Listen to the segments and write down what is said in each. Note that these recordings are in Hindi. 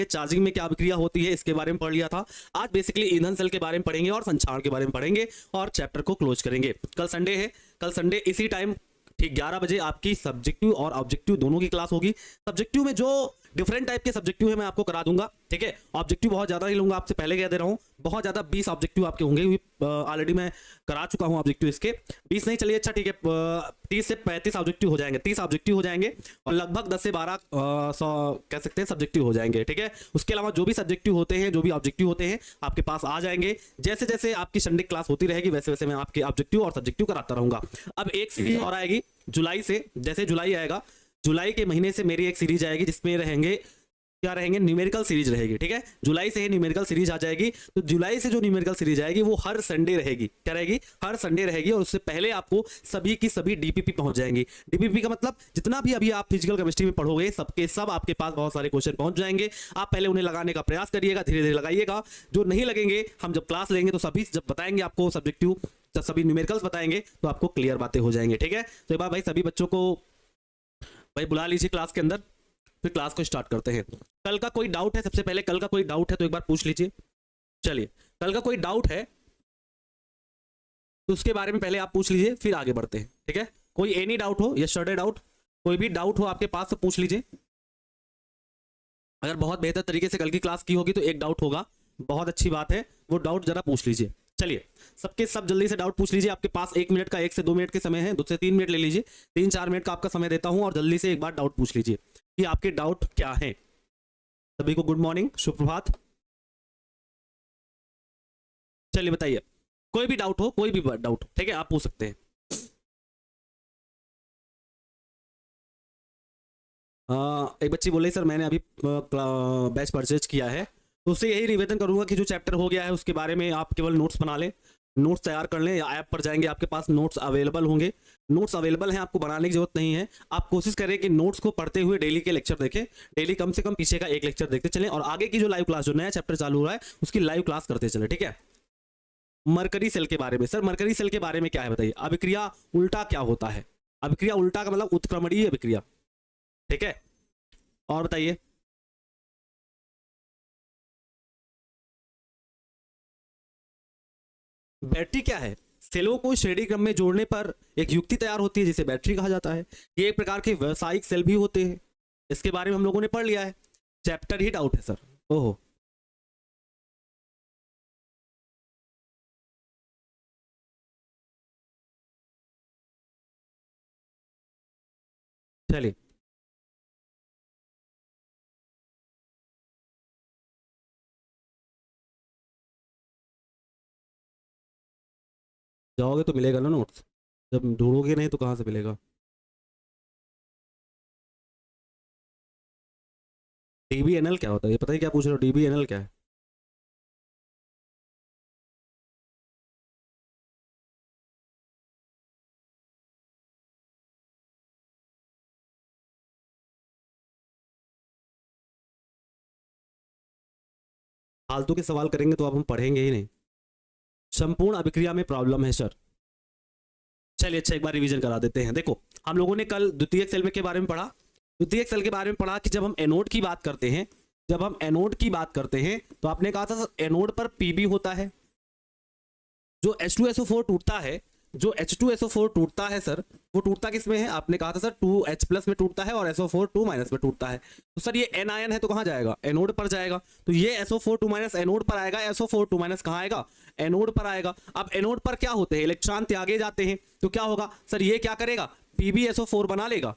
चार्जिंग में क्या अभिक्रिया होती है इसके बारे में पढ़ लिया था। आज बेसिकली ईंधन सेल के बारे में पढ़ेंगे और संक्षारण के बारे में पढ़ेंगे और चैप्टर को क्लोज करेंगे। कल संडे है, कल संडे इसी टाइम ठीक 11 बजे आपकी सब्जेक्टिव और ऑब्जेक्टिव दोनों की क्लास होगी। सब्जेक्टिव में जो डिफरेंट टाइप के सब्जेक्टिव है मैं आपको करा दूंगा, ठीक है। ऑब्जेक्टिव बहुत ज्यादा नहीं लूंगा, आपसे पहले कह दे रहा हूँ, बहुत ज्यादा 20 ऑब्जेक्टिव आपके होंगे, ऑलरेडी मैं करा चुका हूँ ऑब्जेक्टिव इसके 20 नहीं, चलिए अच्छा ठीक है 30 से 35 ऑब्जेक्टिव हो जाएंगे, 30 ऑब्जेक्टिव हो जाएंगे और लगभग 10 से 12 कह सकते हैं सब्जेक्टिव हो जाएंगे, ठीक है। उसके अलावा जो भी सब्जेक्टिव होते हैं, जो भी ऑब्जेक्टिव होते हैं आपके पास आ जाएंगे। जैसे जैसे आपकी संडे क्लास होती रहेगी वैसे वैसे मैं आपके ऑब्जेक्टिव और सब्जेक्टिव कराता रहूंगा। अब एक सीरीज और आएगी जुलाई से, जैसे जुलाई आएगा, जुलाई के महीने से मेरी एक सीरीज आएगी जिसमें रहेंगे क्या रहेंगे, न्यूमेरिकल सीरीज रहेगी, ठीक है। जुलाई से ही न्यूमेरिकल सीरीज आ जाएगी। तो जुलाई से जो न्यूमेरिकल सीरीज आएगी वो हर संडे रहेगी, क्या रहेगी, हर संडे रहेगी। और उससे पहले आपको सभी की सभी डीपीपी पहुंच जाएंगी। डीपीपी का मतलब जितना भी अभी आप फिजिकल केमिस्ट्री में पढ़ोगे सबके सब आपके पास बहुत सारे क्वेश्चन पहुंच जाएंगे। आप पहले उन्हें लगाने का प्रयास करिएगा, धीरे धीरे लगाइएगा। जो नहीं लगेंगे हम जब क्लास लेंगे तो सभी जब बताएंगे आपको सब्जेक्टिव, जब सभी न्यूमेरिकल्स बताएंगे तो आपको क्लियर बातें हो जाएंगे, ठीक है। तो एक बार भाई सभी बच्चों को भाई बुला लीजिए क्लास के अंदर, फिर क्लास को स्टार्ट करते हैं। कल का कोई डाउट है, सबसे पहले कल का कोई डाउट है तो एक बार पूछ लीजिए। चलिए कल का कोई डाउट है तो उसके बारे में पहले आप पूछ लीजिए, फिर आगे बढ़ते हैं, ठीक है। कोई एनी डाउट हो या स्टडी डाउट, कोई भी डाउट हो आपके पास तो पूछ लीजिए। अगर बहुत बेहतर तरीके से कल की क्लास की होगी तो एक डाउट होगा, बहुत अच्छी बात है, वो डाउट जरा पूछ लीजिए। चलिए सबके सब जल्दी से डाउट पूछ लीजिए। आपके पास 1 मिनट का 1 से 2 मिनट के समय है, 2 से 3 मिनट ले लीजिए, 3-4 मिनट का आपका समय देता हूं और जल्दी से एक बार डाउट पूछ लीजिए कि आपके डाउट क्या है। सभी को गुड मॉर्निंग, सुप्रभात। चलिए बताइए, कोई भी डाउट हो, कोई भी डाउट, ठीक है, आप पूछ सकते हैं। एक बच्ची बोल रही सर मैंने अभी बैच परचेज किया है, तो उससे यही निवेदन करूंगा कि जो चैप्टर हो गया है उसके बारे में आप केवल नोट्स बना लें, नोट्स तैयार कर लें, या ऐप पर जाएंगे आपके पास नोट्स अवेलेबल होंगे। नोट्स अवेलेबल हैं, आपको बनाने की जरूरत नहीं है। आप कोशिश करें कि नोट्स को पढ़ते हुए डेली के लेक्चर देखें, डेली कम से कम पीछे का एक लेक्चर देखते चलें और आगे की जो लाइव क्लास, जो नया चैप्टर चालू हो रहा है उसकी लाइव क्लास करते चले, ठीक है। मरकरी सेल के बारे में, सर मरकरी सेल के बारे में क्या है बताइए। अभिक्रिया उल्टा क्या होता है, अभिक्रिया उल्टा का मतलब उत्क्रमणीय अभिक्रिया, ठीक है। और बताइए बैटरी क्या है। सेलों को श्रेणी क्रम में जोड़ने पर एक युक्ति तैयार होती है जिसे बैटरी कहा जाता है। ये एक प्रकार के व्यावसायिक सेल भी होते हैं, इसके बारे में हम लोगों ने पढ़ लिया है, चैप्टर ही डाउट है सर। ओहो चलिए जाओगे तो मिलेगा ना नोट्स, जब ढूंढोगे नहीं तो कहाँ से मिलेगा। डीबीएनएल क्या होता है ये पता है, क्या पूछ रहे हो, डीबीएनएल क्या है। फालतू के सवाल करेंगे तो अब हम पढ़ेंगे ही नहीं। संपूर्ण अभिक्रिया में प्रॉब्लम है सर। चलिए अच्छा एक बार रिवीजन करा देते हैं। देखो हम लोगों ने कल द्वितीयक सेल में के बारे में पढ़ा, द्वितीयक सेल के बारे में पढ़ा कि जब हम एनोड की बात करते हैं, जब हम एनोड की बात करते हैं तो आपने कहा था एनोड पर पीबी होता है। जो H2SO4 टूटता है, जो H2SO4 टूटता है सर, वो टूटता किस में है, आपने कहा था सर 2H+ में टूटता है और SO4 2- में टूटता है। तो सर ये एनायन है तो कहाँ जाएगा, एनोड पर जाएगा। तो ये SO4 2- एनोड पर आएगा, SO4 2- कहाँ आएगा, एनोड पर आएगा। अब एनोड पर क्या होते हैं, इलेक्ट्रॉन त्यागे जाते हैं, तो क्या होगा सर, ये क्या करेगा, PbSO4 बना लेगा,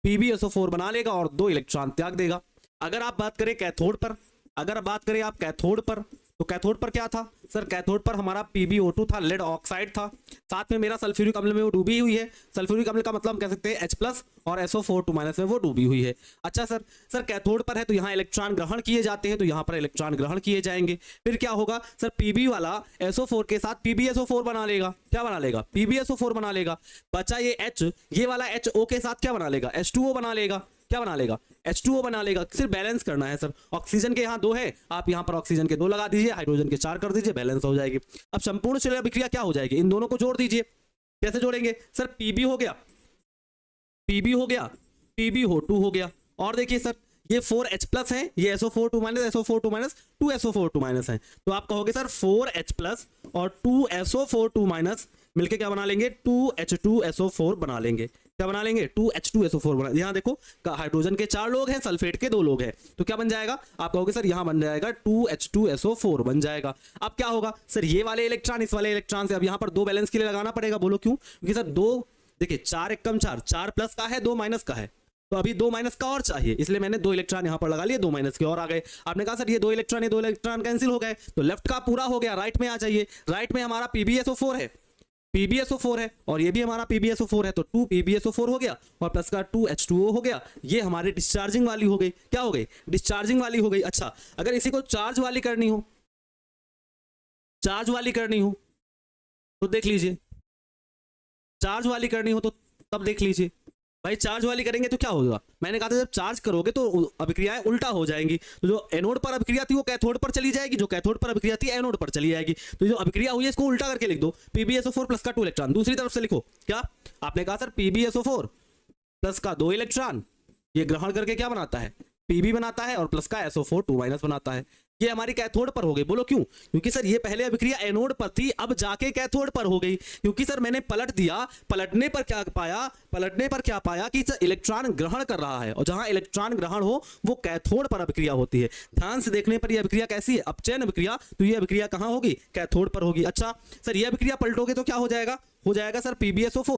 PbSO4 बना लेगा और 2 इलेक्ट्रॉन त्याग देगा। अगर आप बात करें कैथोड पर, अगर बात करें आप कैथोड पर, तो कैथोड पर क्या था सर, कैथोड पर हमारा PbO2 था, लेड ऑक्साइड था, साथ में मेरा सल्फ्यूरिक अम्ल में वो डूबी हुई है। सल्फ्यूरिक अम्ल का मतलब हम कह सकते हैं H+ और SO4 2- में वो डूबी हुई है। अच्छा सर, सर कैथोड पर है तो यहाँ इलेक्ट्रॉन ग्रहण किए जाते हैं, तो यहाँ पर इलेक्ट्रॉन ग्रहण किए जाएंगे। फिर क्या होगा सर, Pb वाला SO4 के साथ PbSO4 बना लेगा, क्या बना लेगा, PbSO4 बना लेगा। बचा ये H, ये वाला HO के साथ क्या बना लेगा, H2O बना लेगा, क्या बना लेगा, H2O बना लेगा। सिर्फ बैलेंस करना है सर, ऑक्सीजन के यहाँ 2 है, आप यहाँ पर ऑक्सीजन के 2 लगा दीजिए, हाइड्रोजन के 4 कर दीजिए, बैलेंस हो जाएगी। अब संपूर्ण सेलुलर अभिक्रिया क्या हो जाएगी, इन दोनों को जोड़ दीजिए। कैसे जोड़ेंगे सर, Pb हो गया, Pb हो गया, PbO2 हो गया। और देखिए सर ये 4H प्लस है, ये SO4 2 minus, SO4 2 minus, 2 SO4 2 minus है। तो आप कहोगे सर 4H प्लस और 2 SO4 2 माइनस मिलके क्या बना लेंगे, 2H2SO4 बना लेंगे। क्या बना लेंगे, 2H2SO4 बना। यहाँ देखो हाइड्रोजन के 4 लोग हैं, सल्फेट के 2 लोग हैं, तो क्या बन जाएगा, आप कहोगे सर यहाँ बन जाएगा 2H2SO4 बन जाएगा। अब क्या होगा सर, ये वाले इलेक्ट्रॉन इस वाले इलेक्ट्रॉन से अब यहाँ पर 2 बैलेंस के लिए लगाना पड़ेगा। बोलो क्यों, क्योंकि सर 2 देखिए 4 एक कम 4, 4 प्लस का है, 2 माइनस का है, तो अभी 2 माइनस का और चाहिए, इसलिए मैंने 2 इलेक्ट्रॉन यहां पर लगा लिए, 2 माइनस के और आ गए। आपने कहा सर ये 2 इलेक्ट्रॉन कैंसिल हो गए, तो लेफ्ट का पूरा हो गया, राइट में आ जाइए। राइट में हमारा PbSO4 है, PbSO4 है, और ये भी हमारा PbSO4 है, तो 2 PbSO4 हो गया और प्लस का 2H2O हो गया। ये हमारी डिस्चार्जिंग वाली हो गई। क्या हो गई, डिस्चार्जिंग वाली हो गई। अच्छा, अगर इसी को चार्ज वाली करनी हो, चार्ज वाली करनी हो तो देख लीजिए, चार्ज वाली करनी हो तो तब देख लीजिए भाई, चार्ज वाली करेंगे तो क्या होगा, मैंने कहा था जब चार्ज करोगे तो अभिक्रियाएं उल्टा हो जाएंगी। तो जो एनोड पर अभिक्रिया थी वो कैथोड पर चली जाएगी, जो कैथोड पर अभिक्रिया थी एनोड पर चली जाएगी। तो जो अभिक्रिया हुई है इसको उल्टा करके लिख दो, PbSO4 प्लस का 2 इलेक्ट्रॉन। दूसरी तरफ से लिखो, क्या आपने कहा सर PbSO4 प्लस का 2 इलेक्ट्रॉन ये ग्रहण करके क्या बनाता है, Pb बनाता है, और प्लस का SO4 2 माइनस बनाता है। ये हमारी कैथोड पर हो गई। बोलो क्यों, क्योंकि सर ये पहले अभिक्रिया एनोड पर थी, अब जाके कैथोड पर हो गई। क्योंकि सर मैंने पलट दिया, पलटने पर क्या पाया कि सर इलेक्ट्रॉन ग्रहण कर रहा है, और जहां इलेक्ट्रॉन ग्रहण हो वो कैथोड पर अभिक्रिया होती है। ध्यान से देखने पर यह अभिक्रिया कैसी है, अपचयन अभिक्रिया, तो ये अभिक्रिया कहां होगी, कैथोड पर होगी। अच्छा सर ये अभिक्रिया पलटोगे तो क्या हो जाएगा सर PbSO4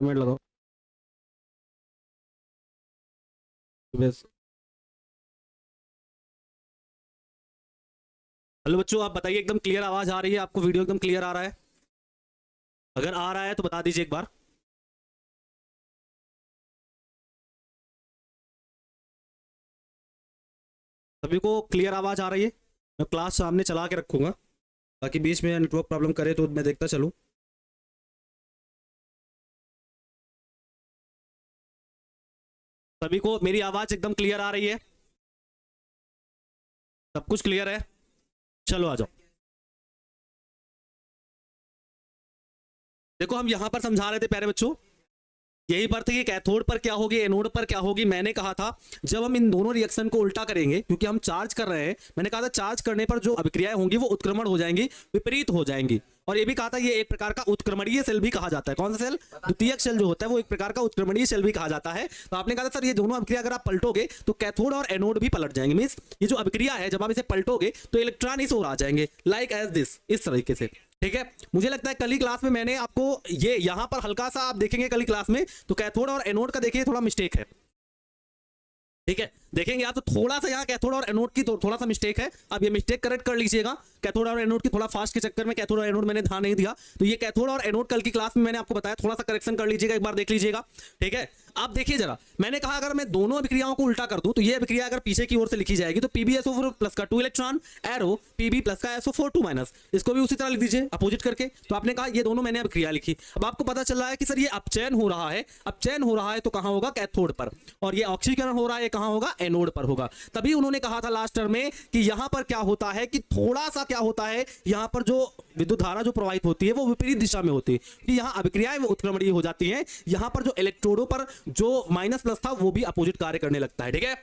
मिनट लगाओ बस। हेलो बच्चों, आप बताइए एकदम क्लियर आवाज आ रही है आपको, वीडियो एकदम क्लियर आ रहा है? अगर आ रहा है तो बता दीजिए एक बार। सभी को क्लियर आवाज आ रही है? मैं क्लास सामने चला के रखूंगा ताकि बीच में नेटवर्क प्रॉब्लम करे तो मैं देखता चलूं। सभी को मेरी आवाज एकदम क्लियर आ रही है? सब कुछ क्लियर है? चलो आ जाओ। देखो हम यहां पर समझा रहे थे प्यारे बच्चों, यही पर थी कि कैथोड पर क्या होगी, एनोड पर क्या होगी। मैंने कहा था जब हम इन दोनों रिएक्शन को उल्टा करेंगे, क्योंकि हम चार्ज कर रहे हैं, मैंने कहा था चार्ज करने पर जो अभिक्रियाएं होंगी वो उत्क्रमण हो जाएंगी, विपरीत हो जाएंगी। और ये भी कहा था ये एक प्रकार का उत्क्रमणीय सेल भी कहा जाता है। कौन सा सेल, द्वितीयक सेल जो होता है वो एक प्रकार का उत्क्रमणीय सेल भी कहा जाता है। तो आपने कहा था सर ये दोनों अभिक्रिया अगर आप पलटोगे तो कैथोड और एनोड भी पलट जाएंगे। मींस ये जो अभिक्रिया है जब आप इसे पलटोगे तो इलेक्ट्रॉन इस ओर आ जाएंगे, लाइक एज दिस, इस तरीके से। ठीक है, मुझे लगता है कल ही क्लास में मैंने आपको ये यहां पर हल्का सा आप देखेंगे कल ही क्लास में, तो कैथोड और एनोड का देखिए थोड़ा मिस्टेक है। ठीक है, देखेंगे आप तो थोड़ा सा यहाँ कैथोड और एनोड की थोड़ा सा मिस्टेक है। अब ये मिस्टेक करेक्ट कर लीजिएगा। कैथोड और एनोड की थोड़ा फास्ट के चक्कर में कैथोड और एनोड मैंने ध्यान नहीं दिया, तो ये कैथोड और एनोड कल की क्लास में मैंने आपको बताया, थोड़ा सा करेक्शन कर लीजिएगा, एक बार देख लीजिएगा। ठीक है, आप देखिए जरा, मैंने कहा अगर मैं दोनों अभिक्रियाओं को उल्टा कर दूं तो ये अभिक्रिया अगर पीछे की ओर से लिखी जाएगी तो PbSO4 प्लस का 2 इलेक्ट्रॉन, एरो Pb प्लस का SO4 2 माइनस, इसको भी उसी तरह लिख दीजिए अपोजिट करके। तो आपने कहा ये दोनों मैंने अभिक्रिया लिखी। अब आपको पता चल रहा है कि सर ये अपचयन हो रहा है, अपचयन हो रहा है तो कहां होगा, कैथोड पर, और ये ऑक्सीकरण हो रहा है कहां होगा, एनोड पर होगा। तभी उन्होंने कहा था लास्ट टर्म में कि यहां पर क्या होता है कि थोड़ा सा क्या होता है, यहां पर जो विद्युत धारा जो प्रवाहित होती है वो विपरीत दिशा में होती है, कि यहां अभिक्रियाएं वो उत्क्रमणीय हो जाती हैं, यहां पर जो इलेक्ट्रोडों पर जो माइनस प्लस था वो भी अपोजिट कार्य करने लगता है। ठीक है,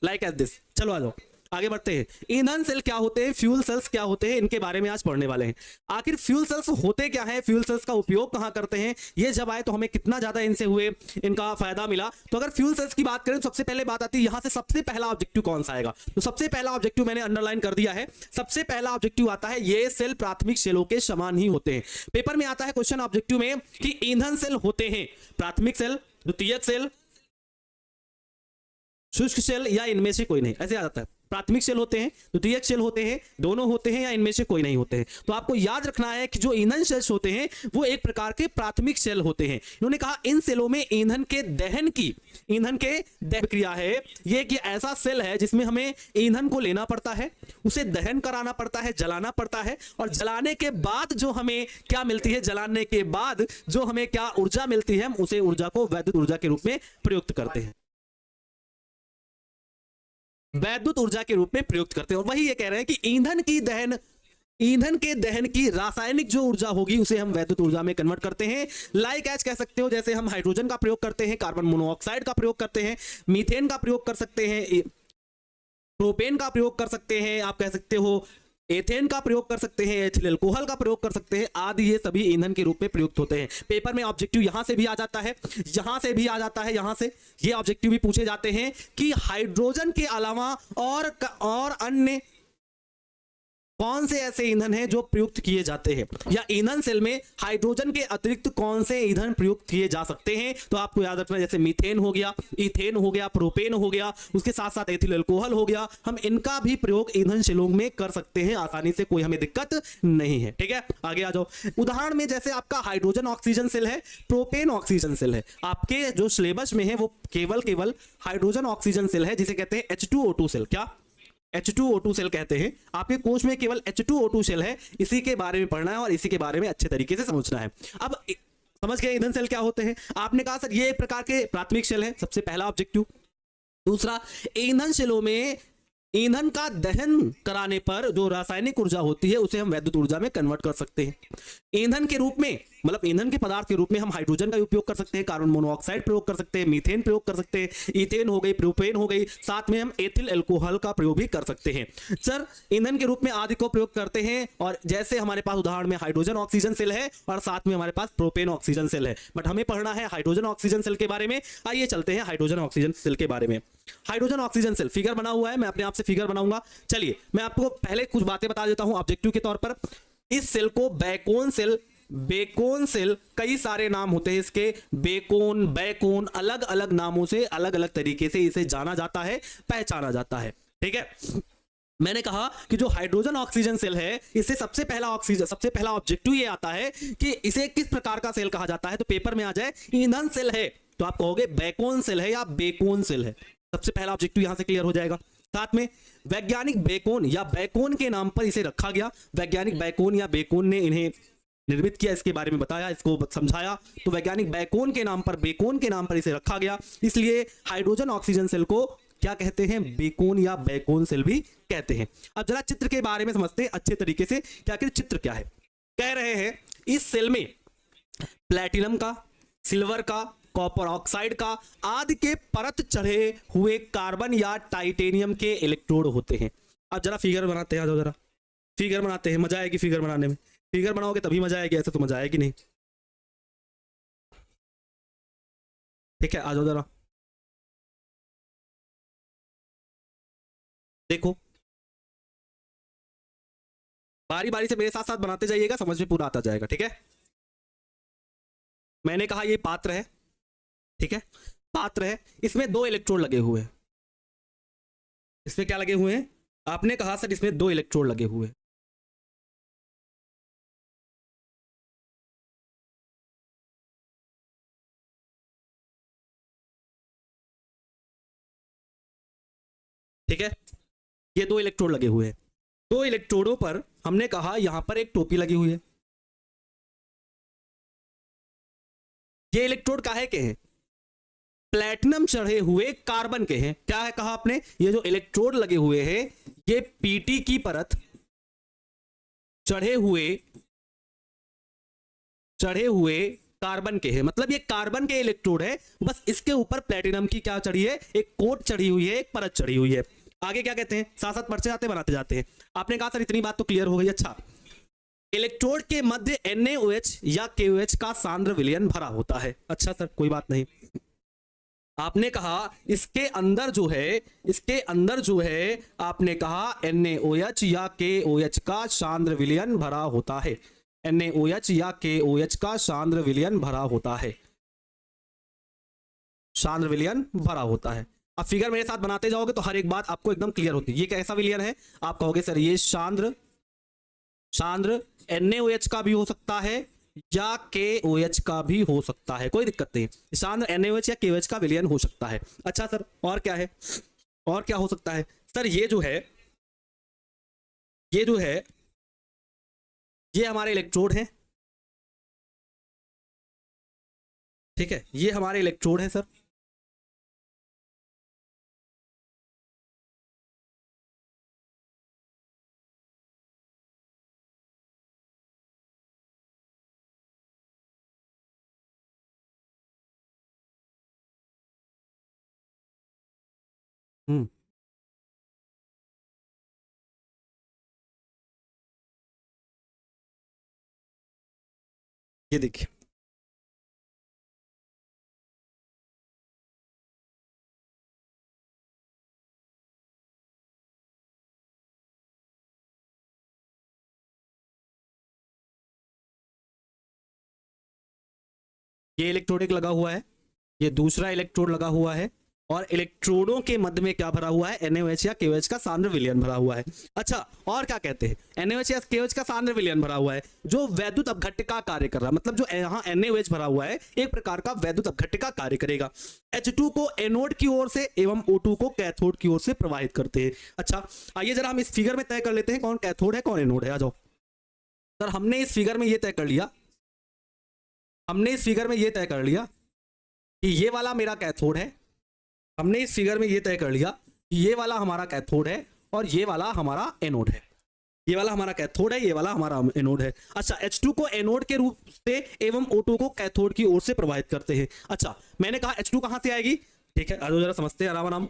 लाइक एज दिस। चलो आ जाओ आगे बढ़ते हैं। ईंधन सेल क्या होते हैं, फ्यूल सेल्स क्या होते हैं, इनके बारे में आज पढ़ने वाले हैं। आखिर फ्यूल सेल्स होते क्या हैं, फ्यूल सेल्स का उपयोग कहां करते हैं, ये जब आए तो हमें कितना ज्यादा इनसे हुए, इनका फायदा मिला। तो अगर फ्यूल सेल्स की बात करें तो सबसे पहले बात आती है यहां से सबसे पहला ऑब्जेक्टिव कौन सा आएगा। तो सबसे पहला ऑब्जेक्टिव मैंने अंडरलाइन कर दिया है, सबसे पहला ऑब्जेक्टिव आता है ये सेल प्राथमिक सेलों के समान ही होते हैं। पेपर में आता है क्वेश्चन ऑब्जेक्टिव में कि ईंधन सेल होते हैं प्राथमिक सेल, द्वितीयक सेल, शुष्क सेल या इनमें से कोई नहीं, ऐसे आ जाता है। प्राथमिक शेल होते हैं, द्वितीयक शेल होते हैं, दोनों होते हैं या इनमें से कोई नहीं होते हैं। तो आपको याद रखना है कि जो ईंधन शेल्स होते हैं वो एक प्रकार के प्राथमिक शेल होते हैं। इन्होंने कहा इन सेलों में ईंधन के दहन प्रक्रिया है। ये एक ऐसा सेल है जिसमें हमें ईंधन को लेना पड़ता है, उसे दहन कराना पड़ता है, जलाना पड़ता है, और जलाने के बाद जो हमें क्या मिलती है, जलाने के बाद जो हमें क्या ऊर्जा मिलती है, हम उसे ऊर्जा को वैद्युत ऊर्जा के रूप में प्रयुक्त करते हैं, वैद्युत ऊर्जा के रूप में प्रयुक्त करते हैं। और वही ये कह रहे हैं कि ईंधन के दहन की रासायनिक जो ऊर्जा होगी उसे हम वैद्युत ऊर्जा में कन्वर्ट करते हैं। लाइक एज कह सकते हो, जैसे हम हाइड्रोजन का प्रयोग करते हैं, कार्बन मोनोऑक्साइड का प्रयोग करते हैं, मीथेन का प्रयोग कर सकते हैं, प्रोपेन का प्रयोग कर सकते हैं, आप कह सकते हो एथेन का प्रयोग कर सकते हैं, एथिल अल्कोहल का प्रयोग कर सकते हैं आदि। ये सभी ईंधन के रूप में प्रयुक्त होते हैं। पेपर में ऑब्जेक्टिव यहां से भी आ जाता है, यहां से भी आ जाता है, यहां से ये ऑब्जेक्टिव भी पूछे जाते हैं कि हाइड्रोजन के अलावा और अन्य कौन से ऐसे ईंधन हैं जो प्रयुक्त किए जाते हैं, या ईंधन सेल में हाइड्रोजन के अतिरिक्त कौन से ईंधन प्रयुक्त किए जा सकते हैं। तो आपको याद रखना, जैसे मीथेन हो गया, इथेन हो गया, प्रोपेन हो गया, उसके साथ साथ एथिल अल्कोहल हो गया, हम इनका भी प्रयोग ईंधन सेलों में कर सकते हैं आसानी से, कोई हमें दिक्कत नहीं है। ठीक है, आगे आ जाओ। उदाहरण में जैसे आपका हाइड्रोजन ऑक्सीजन सेल है, प्रोपेन ऑक्सीजन सेल है, आपके जो सिलेबस में है वो केवल हाइड्रोजन ऑक्सीजन सेल है, जिसे कहते हैं H2O2 सेल। क्या H2O2 सेल कहते हैं। आपके कोर्स में केवल H2O2 सेल है, इसी के बारे में पढ़ना है और इसी के बारे में अच्छे तरीके से समझना है। अब समझ गए ईंधन सेल क्या होते हैं। आपने कहा सर ये एक प्रकार के प्राथमिक सेल है, सबसे पहला ऑब्जेक्टिव। दूसरा, ईंधन सेलों में ईंधन का दहन कराने पर जो रासायनिक ऊर्जा होती है उसे हम वैद्युत ऊर्जा में कन्वर्ट कर सकते हैं। ईंधन के रूप में, मतलब ईंधन के पदार्थ के रूप में हम हाइड्रोजन का उपयोग कर सकते हैं, कार्बन मोनोऑक्साइड प्रयोग कर सकते हैं, मीथेन प्रयोग कर सकते हैं, इथेन हो गई, प्रोपेन हो गई, साथ में हम एथिल अल्कोहल का प्रयोग भी कर सकते हैं। सर ईंधन के रूप में आदि को प्रयोग करते हैं, और जैसे हमारे पास उदाहरण में हाइड्रोजन ऑक्सीजन सेल है और साथ में हमारे पास प्रोपेन ऑक्सीजन सेल है, बट हमें पढ़ना है हाइड्रोजन ऑक्सीजन सेल के बारे में। आइए चलते हैं हाइड्रोजन ऑक्सीजन सेल के बारे में। हाइड्रोजन ऑक्सीजन सेल फिगर बना हुआ है, मैं अपने आप से फिगर बनाऊंगा। चलिए मैं आपको पहले कुछ बातें बता देता हूं ऑब्जेक्टिव के तौर पर। इस सेल को बेकोन सेल, कई सारे नाम होते हैं इसके, बैकोन, अलग अलग नामों से, अलग अलग तरीके से इसे जाना जाता है, पहचाना जाता है। ठीक है, मैंने कहा कि जो हाइड्रोजन ऑक्सीजन सेल है, इससे सबसे पहला ऑब्जेक्टिव ये आता है कि इसे किस प्रकार का सेल कहा जाता है। तो पेपर में आ जाए ईंधन सेल है तो आप कहोगे बैकोन सेल है या बेकोन सेल है। सबसे पहला ऑब्जेक्टिव यहां से क्लियर हो जाएगा। साथ में वैज्ञानिक बेकोन या बैकोन के नाम पर इसे रखा गया। वैज्ञानिक बैकोन या बेकोन ने इन्हें निर्मित किया, इसके बारे में बताया, इसको समझाया। तो वैज्ञानिक बेकोन के नाम पर इसे रखा गया, इसलिए हाइड्रोजन ऑक्सीजन सेल को क्या कहते हैं, बेकोन या बैकोन सेल भी कहते हैं। अब जरा चित्र के बारे में समझते हैं अच्छे तरीके से, क्या कि चित्र क्या है। कह रहे हैं इस सेल में प्लैटिनम का, सिल्वर का, कॉपर ऑक्साइड का आदि के परत चढ़े हुए कार्बन या टाइटेनियम के इलेक्ट्रोड होते हैं। अब जरा फिगर बनाते हैं, जरा फिगर बनाते हैं, मजा आएगी फिगर बनाने में। फिगर बनाओगे तभी मजा आएगी, ऐसे तो मजा आएगी नहीं। ठीक है, आ जाओ जरा देखो, बारी बारी से मेरे साथ साथ बनाते जाइएगा, समझ में पूरा आता जाएगा। ठीक है, मैंने कहा ये पात्र है, ठीक है, पात्र है, इसमें 2 इलेक्ट्रोड लगे हुए हैं। इसमें क्या लगे हुए हैं, आपने कहा सर इसमें 2 इलेक्ट्रोड लगे हुए हैं। ठीक है, ये 2 इलेक्ट्रोड लगे हुए हैं। 2 इलेक्ट्रोडों पर हमने कहा यहां पर एक टोपी लगी हुई है। ये इलेक्ट्रोड काहे के हैं, प्लैटिनम चढ़े हुए कार्बन के हैं। क्या है कहा आपने, ये जो इलेक्ट्रोड लगे हुए हैं ये पीटी की परत चढ़े हुए कार्बन के हैं, मतलब ये कार्बन के इलेक्ट्रोड है, बस इसके ऊपर प्लैटिनम की क्या चढ़ी है, एक कोट चढ़ी हुई है, एक परत चढ़ी हुई है। आगे क्या कहते हैं, साथ साथ पढ़ते जाते बनाते जाते हैं। आपने कहा सर इतनी बात तो क्लियर हो गई। अच्छा, इलेक्ट्रोड के मध्य NaOH या KOH का सांद्र विलयन भरा होता है। अच्छा सर कोई बात नहीं। आपने कहा इसके अंदर जो है आपने कहा NaOH या KOH का सांद्र विलयन भरा होता है। NaOH या KOH का सांद्र विलयन भरा होता है, सांद्र विलयन भरा होता है। अब फिगर मेरे साथ बनाते जाओगे तो हर एक बात आपको एकदम क्लियर होती है। ये कैसा विलयन है, आप कहोगे सर ये सांद्र सांद्र NaOH का भी हो सकता है या KOH का भी हो सकता है, कोई दिक्कत नहीं, सांद्र NaOH या KOH का विलयन हो सकता है। अच्छा सर और क्या है, और क्या हो सकता है सर, ये जो है ये हमारे इलेक्ट्रोड हैं, ठीक है, ये हमारे इलेक्ट्रोड है सर। हम्म, ये देखिए, ये इलेक्ट्रोड एक लगा हुआ है, ये दूसरा इलेक्ट्रोड लगा हुआ है, और इलेक्ट्रोडों के मध्य में क्या भरा हुआ है, NaOH या KOH का सांद्र विलयन भरा हुआ है। अच्छा और क्या कहते हैं, NaOH या KOH का सांद्र विलयन भरा हुआ है जो वैद्युत अपघट्य का कार्य कर रहा है, मतलब जो यहाँ NaOH भरा हुआ है एक प्रकार का वैद्युत अपघट्य का कार्य करेगा। H2 को एनोड की ओर से एवं O2 को कैथोड की ओर से प्रवाहित करते हैं। अच्छा आइए जरा हम इस फिगर में तय कर लेते हैं कौन कैथोड है कौन एनोड है, आ जाओ सर। हमने इस फिगर में ये तय कर लिया, हमने इस फिगर में ये तय कर लिया कि ये वाला मेरा कैथोड है, हमने इस फिगर में ये तय कर लिया कि ये वाला हमारा कैथोड है और ये वाला हमारा एनोड है, ये वाला हमारा कैथोड है, ये वाला हमारा एनोड है। अच्छा H2 को एनोड के रूप से एवं O2 को कैथोड की ओर से प्रवाहित करते हैं। अच्छा मैंने कहा H2 कहां से आएगी, ठीक है, आज जरा समझते हैं आराम आराम।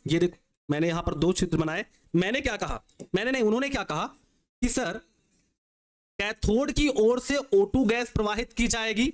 ये देखो मैंने यहां पर दो चित्र बनाए, मैंने क्या कहा, मैंने नहीं उन्होंने क्या कहा कि सर कैथोड की ओर से O2 गैस प्रवाहित की जाएगी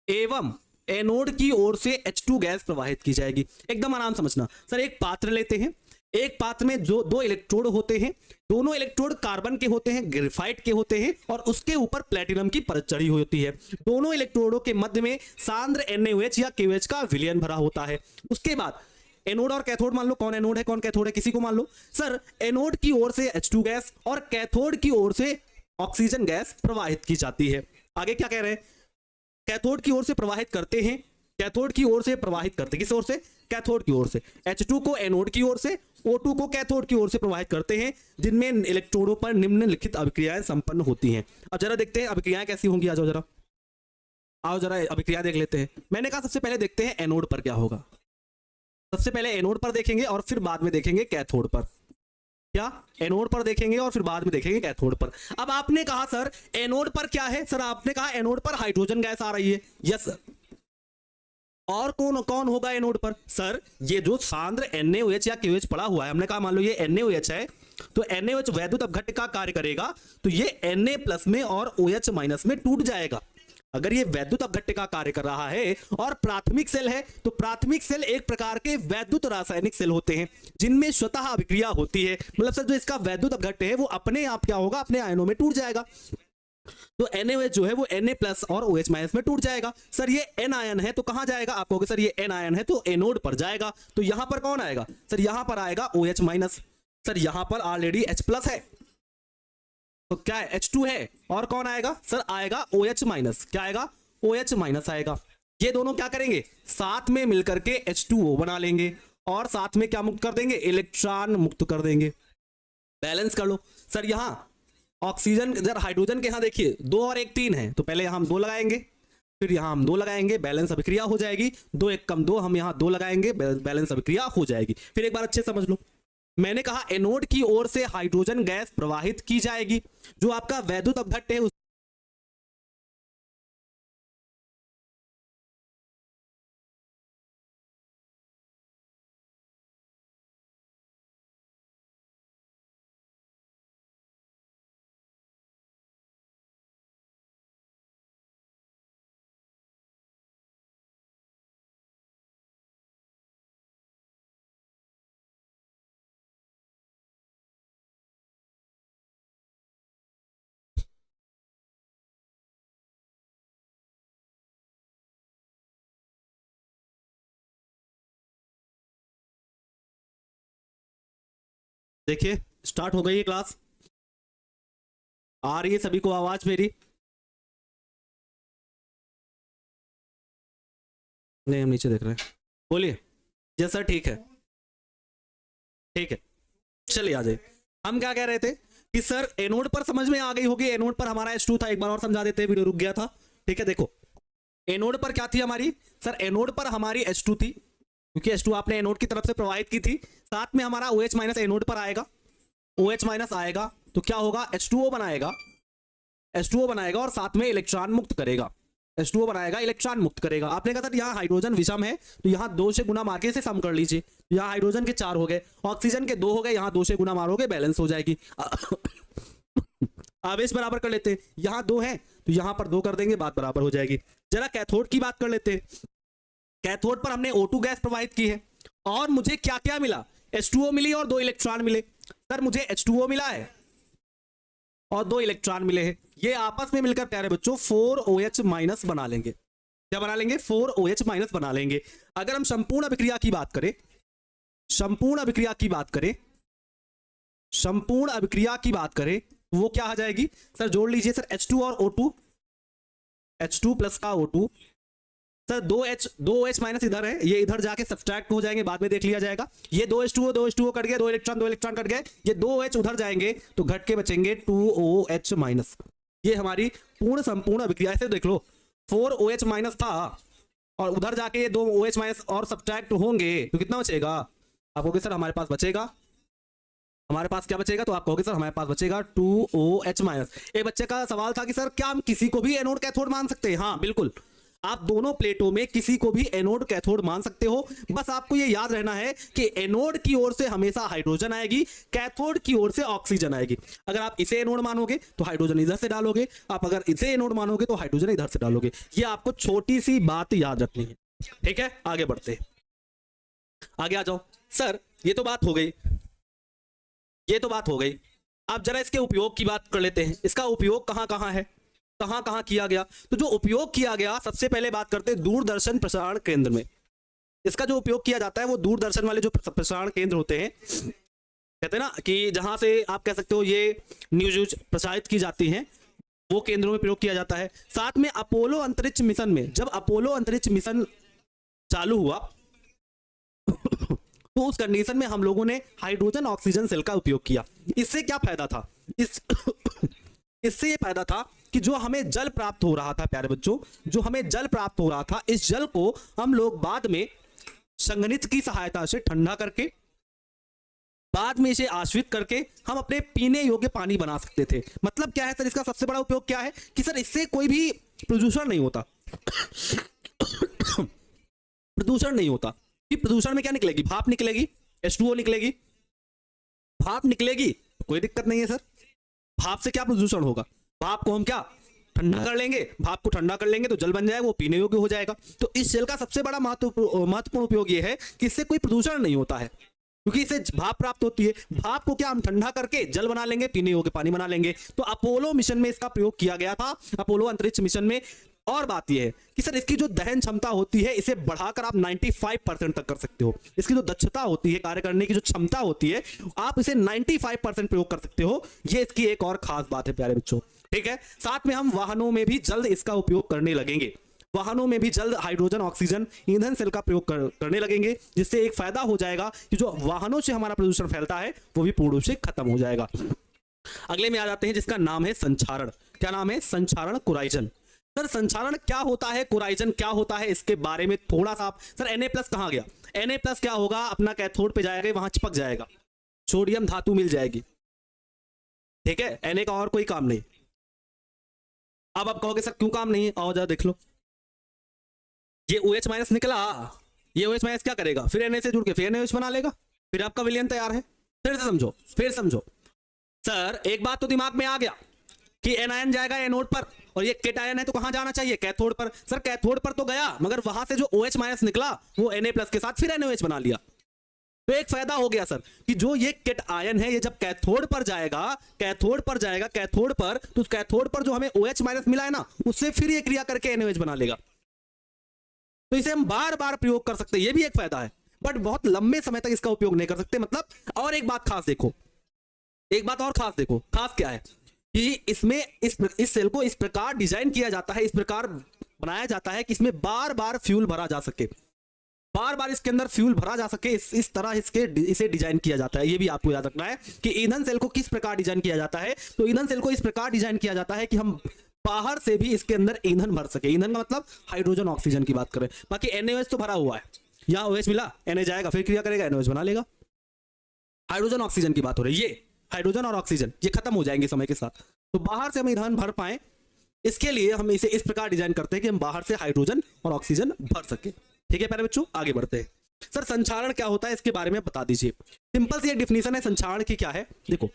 एवं एनोड की ओर से H2 गैस प्रवाहित की जाएगी। एकदम आराम समझना सर, एक पात्र लेते हैं, एक पात्र में जो दो इलेक्ट्रोड होते हैं, दोनों इलेक्ट्रोड कार्बन के होते हैं, ग्रेफाइट के होते हैं और उसके ऊपर प्लेटिनम की परत चढ़ी होती है। दोनों इलेक्ट्रोडों के मध्य में सांद्र NaOH या KOH का विलयन भरा होता है। उसके बाद एनोड और कैथोड मान लो, कौन एनोड है कौन कैथोड है किसी को मान लो। सर एनोड की ओर से H2 गैस और कैथोड की ओर से ऑक्सीजन गैस प्रवाहित की जाती है। आगे क्या कह रहे हैं, कैथोड की ओर से प्रवाहित करते हैं, कैथोड की ओर से प्रवाहित करते हैं, किस ओर से, कैथोड की ओर से। H2 को एनोड की ओर से, O2 को कैथोड की ओर से प्रवाहित करते हैं, जिनमें इलेक्ट्रोडों पर निम्नलिखित अभिक्रियाएं संपन्न होती हैं। अब जरा देखते हैं अभिक्रियाएं कैसी होंगी, आ जाओ जरा, आओ जरा अभिक्रिया देख लेते हैं। मैंने कहा सबसे पहले देखते हैं एनोड पर क्या होगा, सबसे पहले एनोड पर देखेंगे और फिर बाद में देखेंगे कैथोड पर। क्या, एनोड पर देखेंगे और फिर बाद में देखेंगे कैथोड पर। अब आपने कहा सर एनोड पर क्या है, सर आपने कहा एनोड पर हाइड्रोजन गैस आ रही है, यस सर। और कौन कौन होगा एनोड पर, सर ये जो सांद्र NaOH या KOH पड़ा हुआ है, हमने कहा मान लो ये NaOH है तो NaOH वैद्युत अपघट्य का कार्य करेगा तो ये Na प्लस में और OH माइनस में टूट जाएगा। अगर ये वैद्युत अपघट्य का कार्य कर रहा है और प्राथमिक सेल है तो प्राथमिक सेल एक प्रकार के वैद्युत रासायनिक सेल होते हैं जिनमें स्वतः अभिक्रिया होती है, मतलब सर जो इसका वैद्युत अपघट्य है वो अपने आप क्या होगा, अपने आयनों में टूट जाएगा। तो NaOH जो है वो Na प्लस और OH माइनस में टूट जाएगा। सर ये N आयन है तो कहां जाएगा, आप कहोगे सर ये N आयन है तो एनोड पर जाएगा, तो यहां पर कौन आएगा, सर यहां पर आएगा OH माइनस। सर यहां पर ऑलरेडी H प्लस है तो क्या है H2 है, और कौन आएगा सर, आएगा OH माइनस, क्या आएगा OH माइनस आएगा। ये दोनों क्या करेंगे, साथ में मिलकर के H2O बना लेंगे और साथ में क्या मुक्त कर देंगे, इलेक्ट्रॉन मुक्त कर देंगे। बैलेंस कर लो सर, यहां ऑक्सीजन जर हाइड्रोजन के यहां देखिए 2 और 1 3 है तो पहले यहां हम 2 लगाएंगे, फिर यहां हम 2 लगाएंगे, बैलेंस अभिक्रिया हो जाएगी, 2 1 कम 2 हम यहां 2 लगाएंगे, बैलेंस अभिक्रिया हो जाएगी। फिर एक बार अच्छे समझ लो, मैंने कहा एनोड की ओर से हाइड्रोजन गैस प्रवाहित की जाएगी, जो आपका वैद्युत अपघट्य है देखिए स्टार्ट हो गई है क्लास, आ रही है सभी को आवाज मेरी? नहीं हम नीचे देख रहे हैं, बोलिए। यस सर ठीक है, ठीक है चलिए आ जाइए। हम क्या कह रहे थे कि सर एनोड पर समझ में आ गई होगी, एनोड पर हमारा H2 था, एक बार और समझा देते हैं, वीडियो रुक गया था। ठीक है देखो एनोड पर क्या थी हमारी, सर एनोड पर हमारी H2 थी, क्योंकि H2 आपने एनोड की तरफ से प्रोवाइड की थी, साथ में हमारा OH माइनस एनोड पर आएगा, OH माइनस आएगा तो क्या होगा, H2O बनाएगा, H2O बनाएगा और साथ में इलेक्ट्रॉन मुक्त करेगा, H2O बनाएगा इलेक्ट्रॉन मुक्त करेगा। आपने कहा था यहाँ हाइड्रोजन विषम है तो यहाँ 2 से गुना मार के इसे सम कर लीजिए, यहाँ हाइड्रोजन के 4 हो गए, ऑक्सीजन के 2 हो गए, यहाँ 2 से गुना मारोगे बैलेंस हो जाएगी। आवेश बराबर कर लेते हैं, यहाँ 2 है तो यहाँ पर 2 कर देंगे, बात बराबर हो जाएगी। जरा कैथोड की बात कर लेते हैं। कैथोड पर हमने O2 गैस प्रोवाइड की है और मुझे क्या क्या मिला, H2O मिली और 2 इलेक्ट्रॉन मिले। सर मुझे H2O मिला है और 2 इलेक्ट्रॉन मिले हैं, ये आपस में मिलकर प्यारे बच्चों 4OH माइनस बना लेंगे। क्या बना लेंगे, 4OH माइनस बना लेंगे। अगर हम संपूर्ण अभिक्रिया की बात करें, संपूर्ण अभिक्रिया की बात करें, संपूर्ण अभिक्रिया की बात करें वो क्या आ जाएगी, सर जोड़ लीजिए सर H2 और O2, H2 प्लस का O2, सर 2H माइनस इधर है, ये इधर जाके सब्सट्रैक्ट हो जाएंगे, बाद में देख लिया जाएगा। ये 2H2O कट गए, 2 इलेक्ट्रॉन कट गए, ये 2H उधर जाएंगे तो घट के बचेंगे 2OH माइनस। ये हमारी पूर्ण संपूर्ण अभिक्रिया से देख लो, 4OH माइनस था और उधर जाके ये 2OH माइनस और सब्सट्रैक्ट होंगे तो कितना बचेगा, आप कहोगे सर हमारे पास बचेगा, हमारे पास क्या बचेगा, तो आप कहोगे सर हमारे पास बचेगा 2OH माइनस। एक बच्चे का सवाल था कि सर क्या हम किसी को भी एनोड कैथोड मान सकते हैं? हाँ बिल्कुल, आप दोनों प्लेटों में किसी को भी एनोड कैथोड मान सकते हो, बस आपको ये याद रहना है कि एनोड की ओर से हमेशा हाइड्रोजन आएगी, कैथोड की ओर से ऑक्सीजन आएगी। अगर आप इसे एनोड मानोगे तो हाइड्रोजन इधर से डालोगे, आप अगर इसे एनोड मानोगे तो हाइड्रोजन इधर से डालोगे। ये आपको छोटी सी बात याद रखनी है, ठीक है। आगे बढ़ते, आगे आ जाओ। सर ये तो बात हो गई, ये तो बात हो गई, आप जरा इसके उपयोग की बात कर लेते हैं। इसका उपयोग कहां कहां है, कहां कहां किया गया? तो जो उपयोग किया गया, सबसे पहले बात करते हैं दूरदर्शन प्रसारण केंद्र में। इसका जो उपयोग किया जाता है वो दूरदर्शन वाले जो प्रसारण केंद्र होते हैं, कहते हैं ना कि जहां से आप कह सकते हो ये न्यूज प्रसारित की जाती हैं, वो केंद्रों में प्रयोग किया जाता है। साथ में अपोलो अंतरिक्ष मिशन में, जब अपोलो अंतरिक्ष मिशन चालू हुआ तो उस कंडीशन में हम लोगों ने हाइड्रोजन ऑक्सीजन सेल का उपयोग किया। इससे क्या फायदा था, इससे ये फायदा था कि जो हमें जल प्राप्त हो रहा था प्यारे बच्चों, जो हमें जल प्राप्त हो रहा था, इस जल को हम लोग बाद में संगणित की सहायता से ठंडा करके, बाद में इसे आश्रित करके हम अपने पीने योग्य पानी बना सकते थे। मतलब क्या है सर, इसका सबसे बड़ा उपयोग क्या है कि सर इससे कोई भी प्रदूषण नहीं होता। प्रदूषण नहीं होता कि प्रदूषण में क्या निकलेगी, भाप निकलेगी, H2O निकलेगी, भाप निकलेगी, कोई दिक्कत नहीं है सर। भाप से क्या प्रदूषण होगा, भाप को हम क्या ठंडा कर लेंगे, भाप को ठंडा कर लेंगे तो जल बन जाएगा, वो पीने योग्य हो जाएगा। तो इस जल का सबसे बड़ा महत्वपूर्ण उपयोग ये है कि इससे कोई प्रदूषण नहीं होता है, क्योंकि इससे भाप प्राप्त होती है। भाप को क्या हम ठंडा करके जल बना लेंगे, पीने योग्य पानी बना लेंगे। तो अपोलो मिशन में इसका प्रयोग किया गया था, अपोलो अंतरिक्ष मिशन में। और बात यह है कि सर इसकी जो दहन क्षमता होती है, इसे बढ़ाकर आप 95% तक कर सकते हो। इसकी जो दक्षता होती है, कार्य करने की जो क्षमता होती है, आप इसे 95% प्रयोग कर सकते हो। ये इसकी एक और खास बात है प्यारे बच्चों, ठीक है। साथ में हम वाहनों में भी जल्द इसका उपयोग करने लगेंगे, वाहनों में भी जल्द हाइड्रोजन ऑक्सीजन ईंधन सेल का प्रयोग करने लगेंगे, जिससे एक फायदा हो जाएगा कि जो वाहनों से हमारा प्रदूषण फैलता है वो भी पूर्ण रूप से खत्म हो जाएगा। अगले में आ जाते हैं जिसका नाम है संचारण। क्या नाम है, संचारण, कोराइजन। सर संचारण क्या होता है, कोराइजन क्या होता है, इसके बारे में थोड़ा सा आप, सर Na+ कहां गया, Na+ क्या होगा, अपना कैथोड पे जाएगा, वहां चिपक जाएगा, सोडियम धातु मिल जाएगी, ठीक है। Na का और कोई काम नहीं। अब आप कहोगे सर क्यों काम नहीं है, आओ जरा देख लो। ये OH- निकला, ये OH- क्या करेगा, फिर Na से जुड़ के फिर NaOH बना लेगा, फिर आपका विलयन तैयार है। फिर से समझो, फिर समझो। सर एक बात तो दिमाग में आ गया कि एनायन जाएगा एनोड पर और ये केटायन है तो कहां जाना चाहिए, कैथोड पर। सर कैथोड पर तो गया, मगर वहां से जो OH- निकला वो Na+ के साथ फिर NaOH बना लिया। तो एक फायदा हो गया सर कि जो ये केटायन है, ये जब कैथोड पर जाएगा, कैथोड पर जाएगा, कैथोड पर, तो कैथोड पर जो हमें OH- मिला है ना, उससे फिर ये क्रिया करके NaOH बना लेगा। तो इसे हम बार बार प्रयोग कर सकते हैं, ये भी एक फायदा है, बट बहुत लंबे समय तक इसका उपयोग नहीं कर सकते। मतलब और एक बात खास देखो, एक बात और खास देखो, खास क्या है कि इसमें इस सेल को इस प्रकार डिजाइन किया जाता है, इस प्रकार बनाया जाता है कि इसमें बार बार फ्यूल भरा जा सके, बार बार इसके अंदर फ्यूल भरा जा सके, इस तरह इसे डिजाइन किया जाता है। ये भी आपको याद रखना है कि ईंधन सेल को किस प्रकार डिजाइन किया जाता है। तो ईंधन सेल को इस प्रकार डिजाइन किया जाता है कि हम बाहर से भी इसके अंदर ईंधन भर सके। ईंधन का मतलब हाइड्रोजन ऑक्सीजन की बात करें। बाकी NaOH तो भरा हुआ है, यहाँ OH मिला, Na जाएगा, फिर क्रिया करेगा, NaOH बना लेगा। हाइड्रोजन ऑक्सीजन की बात हो रही है, ये हाइड्रोजन और ऑक्सीजन ये खत्म हो जाएंगे समय के साथ। तो बाहर से हम ईंधन भर पाए, इसके लिए हम इसे इस प्रकार डिजाइन करते हैं कि हम बाहर से हाइड्रोजन और ऑक्सीजन भर सके। ठीक है प्यारे बच्चों, आगे बढ़ते हैं। सर संक्षारण क्या होता है, इसके बारे में बता दीजिए। सिंपल सी एक डिफिनीशन है संक्षारण की, क्या है देखो,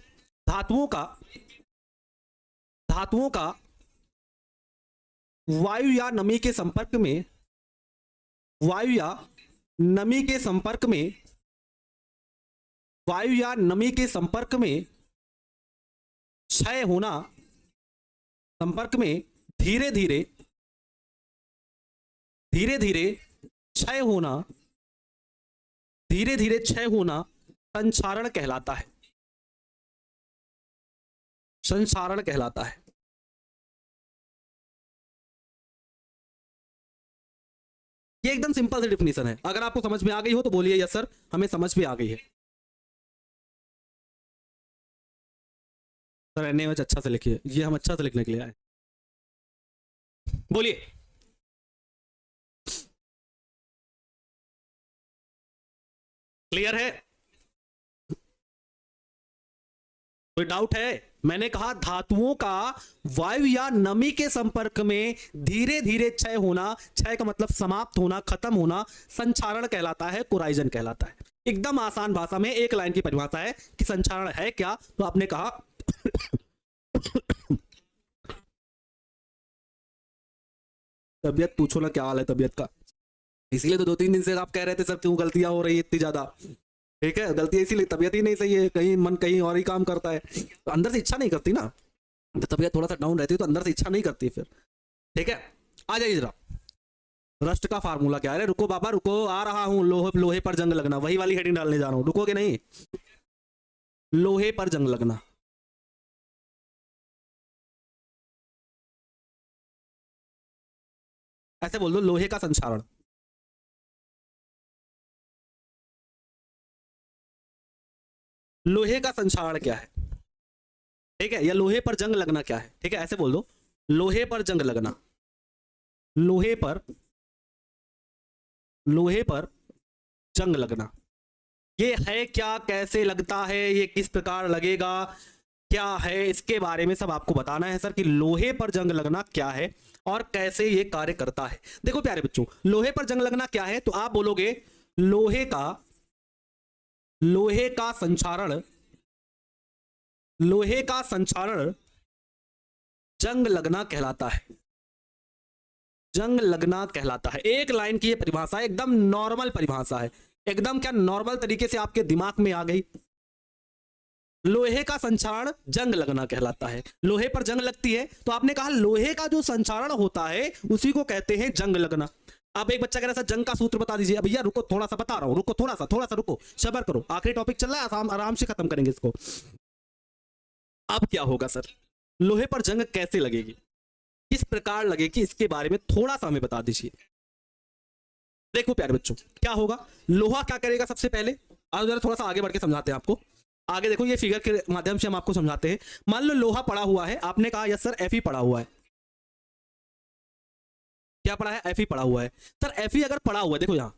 धातुओं का वायु या नमी के संपर्क में, वायु या नमी के संपर्क में, वायु या नमी के संपर्क में क्षय होना, संपर्क में धीरे धीरे क्षय होना, धीरे धीरे क्षय होना संक्षारण कहलाता है, संक्षारण कहलाता है। ये एकदम सिंपल सी डिफिनीशन है। अगर आपको समझ में आ गई हो तो बोलिए यस सर हमें समझ में आ गई है। सर NaOH अच्छा से लिखिए, ये हम अच्छा से लिखने के लिए आए, बोलिए। क्लियर है, कोई डाउट है? मैंने कहा धातुओं का वायु या नमी के संपर्क में धीरे धीरे क्षय होना, क्षय का मतलब समाप्त होना, खत्म होना, संक्षारण कहलाता है, कोराइजन कहलाता है। एकदम आसान भाषा में एक लाइन की परिभाषा है कि संक्षारण है क्या। तो आपने कहा तबियत पूछो ना, क्या हाल है तबियत का, इसीलिए तो 2-3 दिन से आप कह रहे थे सर क्यों गलतियां हो रही है इतनी ज्यादा। ठीक है, गलती इसीलिए, तबियत ही नहीं सही है, कहीं मन कहीं और ही काम करता है, तो अंदर से इच्छा नहीं करती ना, तो तबियत थोड़ा सा डाउन रहती है तो अंदर से इच्छा नहीं करती फिर। ठीक है, आ जाइए जरा। रस्ट का फार्मूला क्या है? रुको बाबा रुको, आ रहा हूं। लोहे पर जंग लगना, वही वाली हेडिंग डालने जा रहा हूं, रुकोगे नहीं? लोहे पर जंग लगना, ऐसे बोल दो, लोहे का संक्षारण। लोहे का संक्षारण क्या है, ठीक है, या लोहे पर जंग लगना क्या है, ठीक है, ऐसे बोल दो, लोहे पर जंग लगना, लोहे पर, लोहे पर जंग लगना। ये है क्या, कैसे लगता है, ये किस प्रकार लगेगा, क्या है, इसके बारे में सब आपको बताना है सर कि लोहे पर जंग लगना क्या है और कैसे ये कार्य करता है। देखो प्यारे बच्चों, लोहे पर जंग लगना क्या है, तो आप बोलोगे लोहे का संक्षारण, लोहे का संक्षारण जंग लगना कहलाता है, जंग लगना कहलाता है। एक लाइन की ये परिभाषा है, एकदम नॉर्मल परिभाषा है, एकदम क्या नॉर्मल तरीके से आपके दिमाग में आ गई। लोहे का संक्षारण जंग लगना कहलाता है, लोहे पर जंग लगती है, तो आपने कहा लोहे का जो संक्षारण होता है उसी को कहते हैं जंग लगना। अब एक बच्चा कह रहा है जंग का सूत्र बता दीजिए। भैया रुको, थोड़ा सा बता रहा हूं, रुको थोड़ा सा रुको, सब्र करो, आखिरी टॉपिक चल रहा है, आराम से खत्म करेंगे इसको। अब क्या होगा सर, लोहे पर जंग कैसे लगेगी, किस प्रकार लगेगी, इसके बारे में थोड़ा सा हमें बता दीजिए। देखो प्यारे बच्चों, क्या होगा, लोहा क्या करेगा सबसे पहले, आज जरा थोड़ा सा आगे बढ़ के समझाते हैं आपको। आगे देखो, ये फिगर के माध्यम से हम आपको समझाते हैं। मान लो लोहा पड़ा हुआ है, आपने कहा यस सर Fe पड़ा हुआ है, क्या पड़ा है, Fe पड़ा हुआ है। सर Fe अगर पड़ा हुआ है, देखो यहाँ,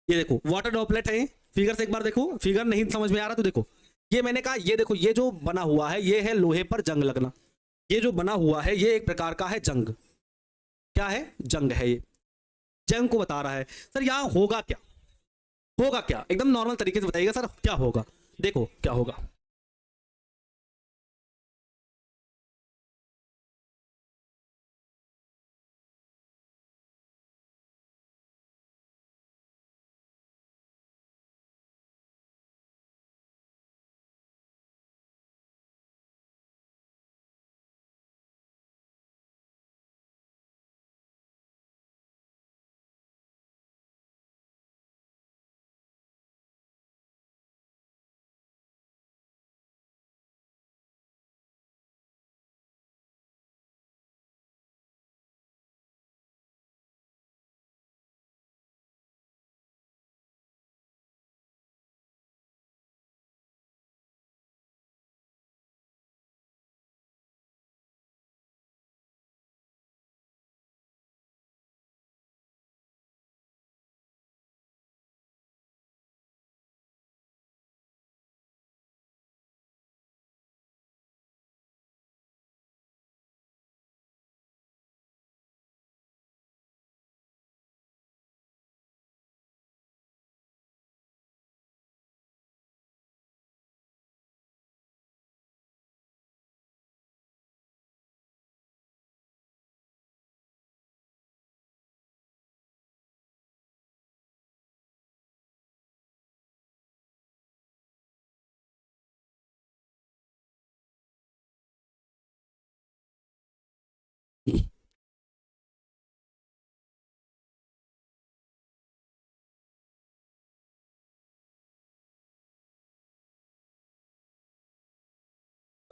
ये देखो वाटर ड्रॉपलेट है, फिगर से एक बार देखो, फिगर नहीं समझ में आ रहा तो देखो, ये मैंने कहा, ये देखो, ये जो बना हुआ है ये है लोहे पर जंग लगना, ये जो बना हुआ है ये एक प्रकार का है जंग, क्या है, जंग है, ये जंग को बता रहा है। सर यहाँ होगा क्या, होगा क्या, एकदम नॉर्मल तरीके से बताइएगा सर क्या होगा। देखो क्या होगा,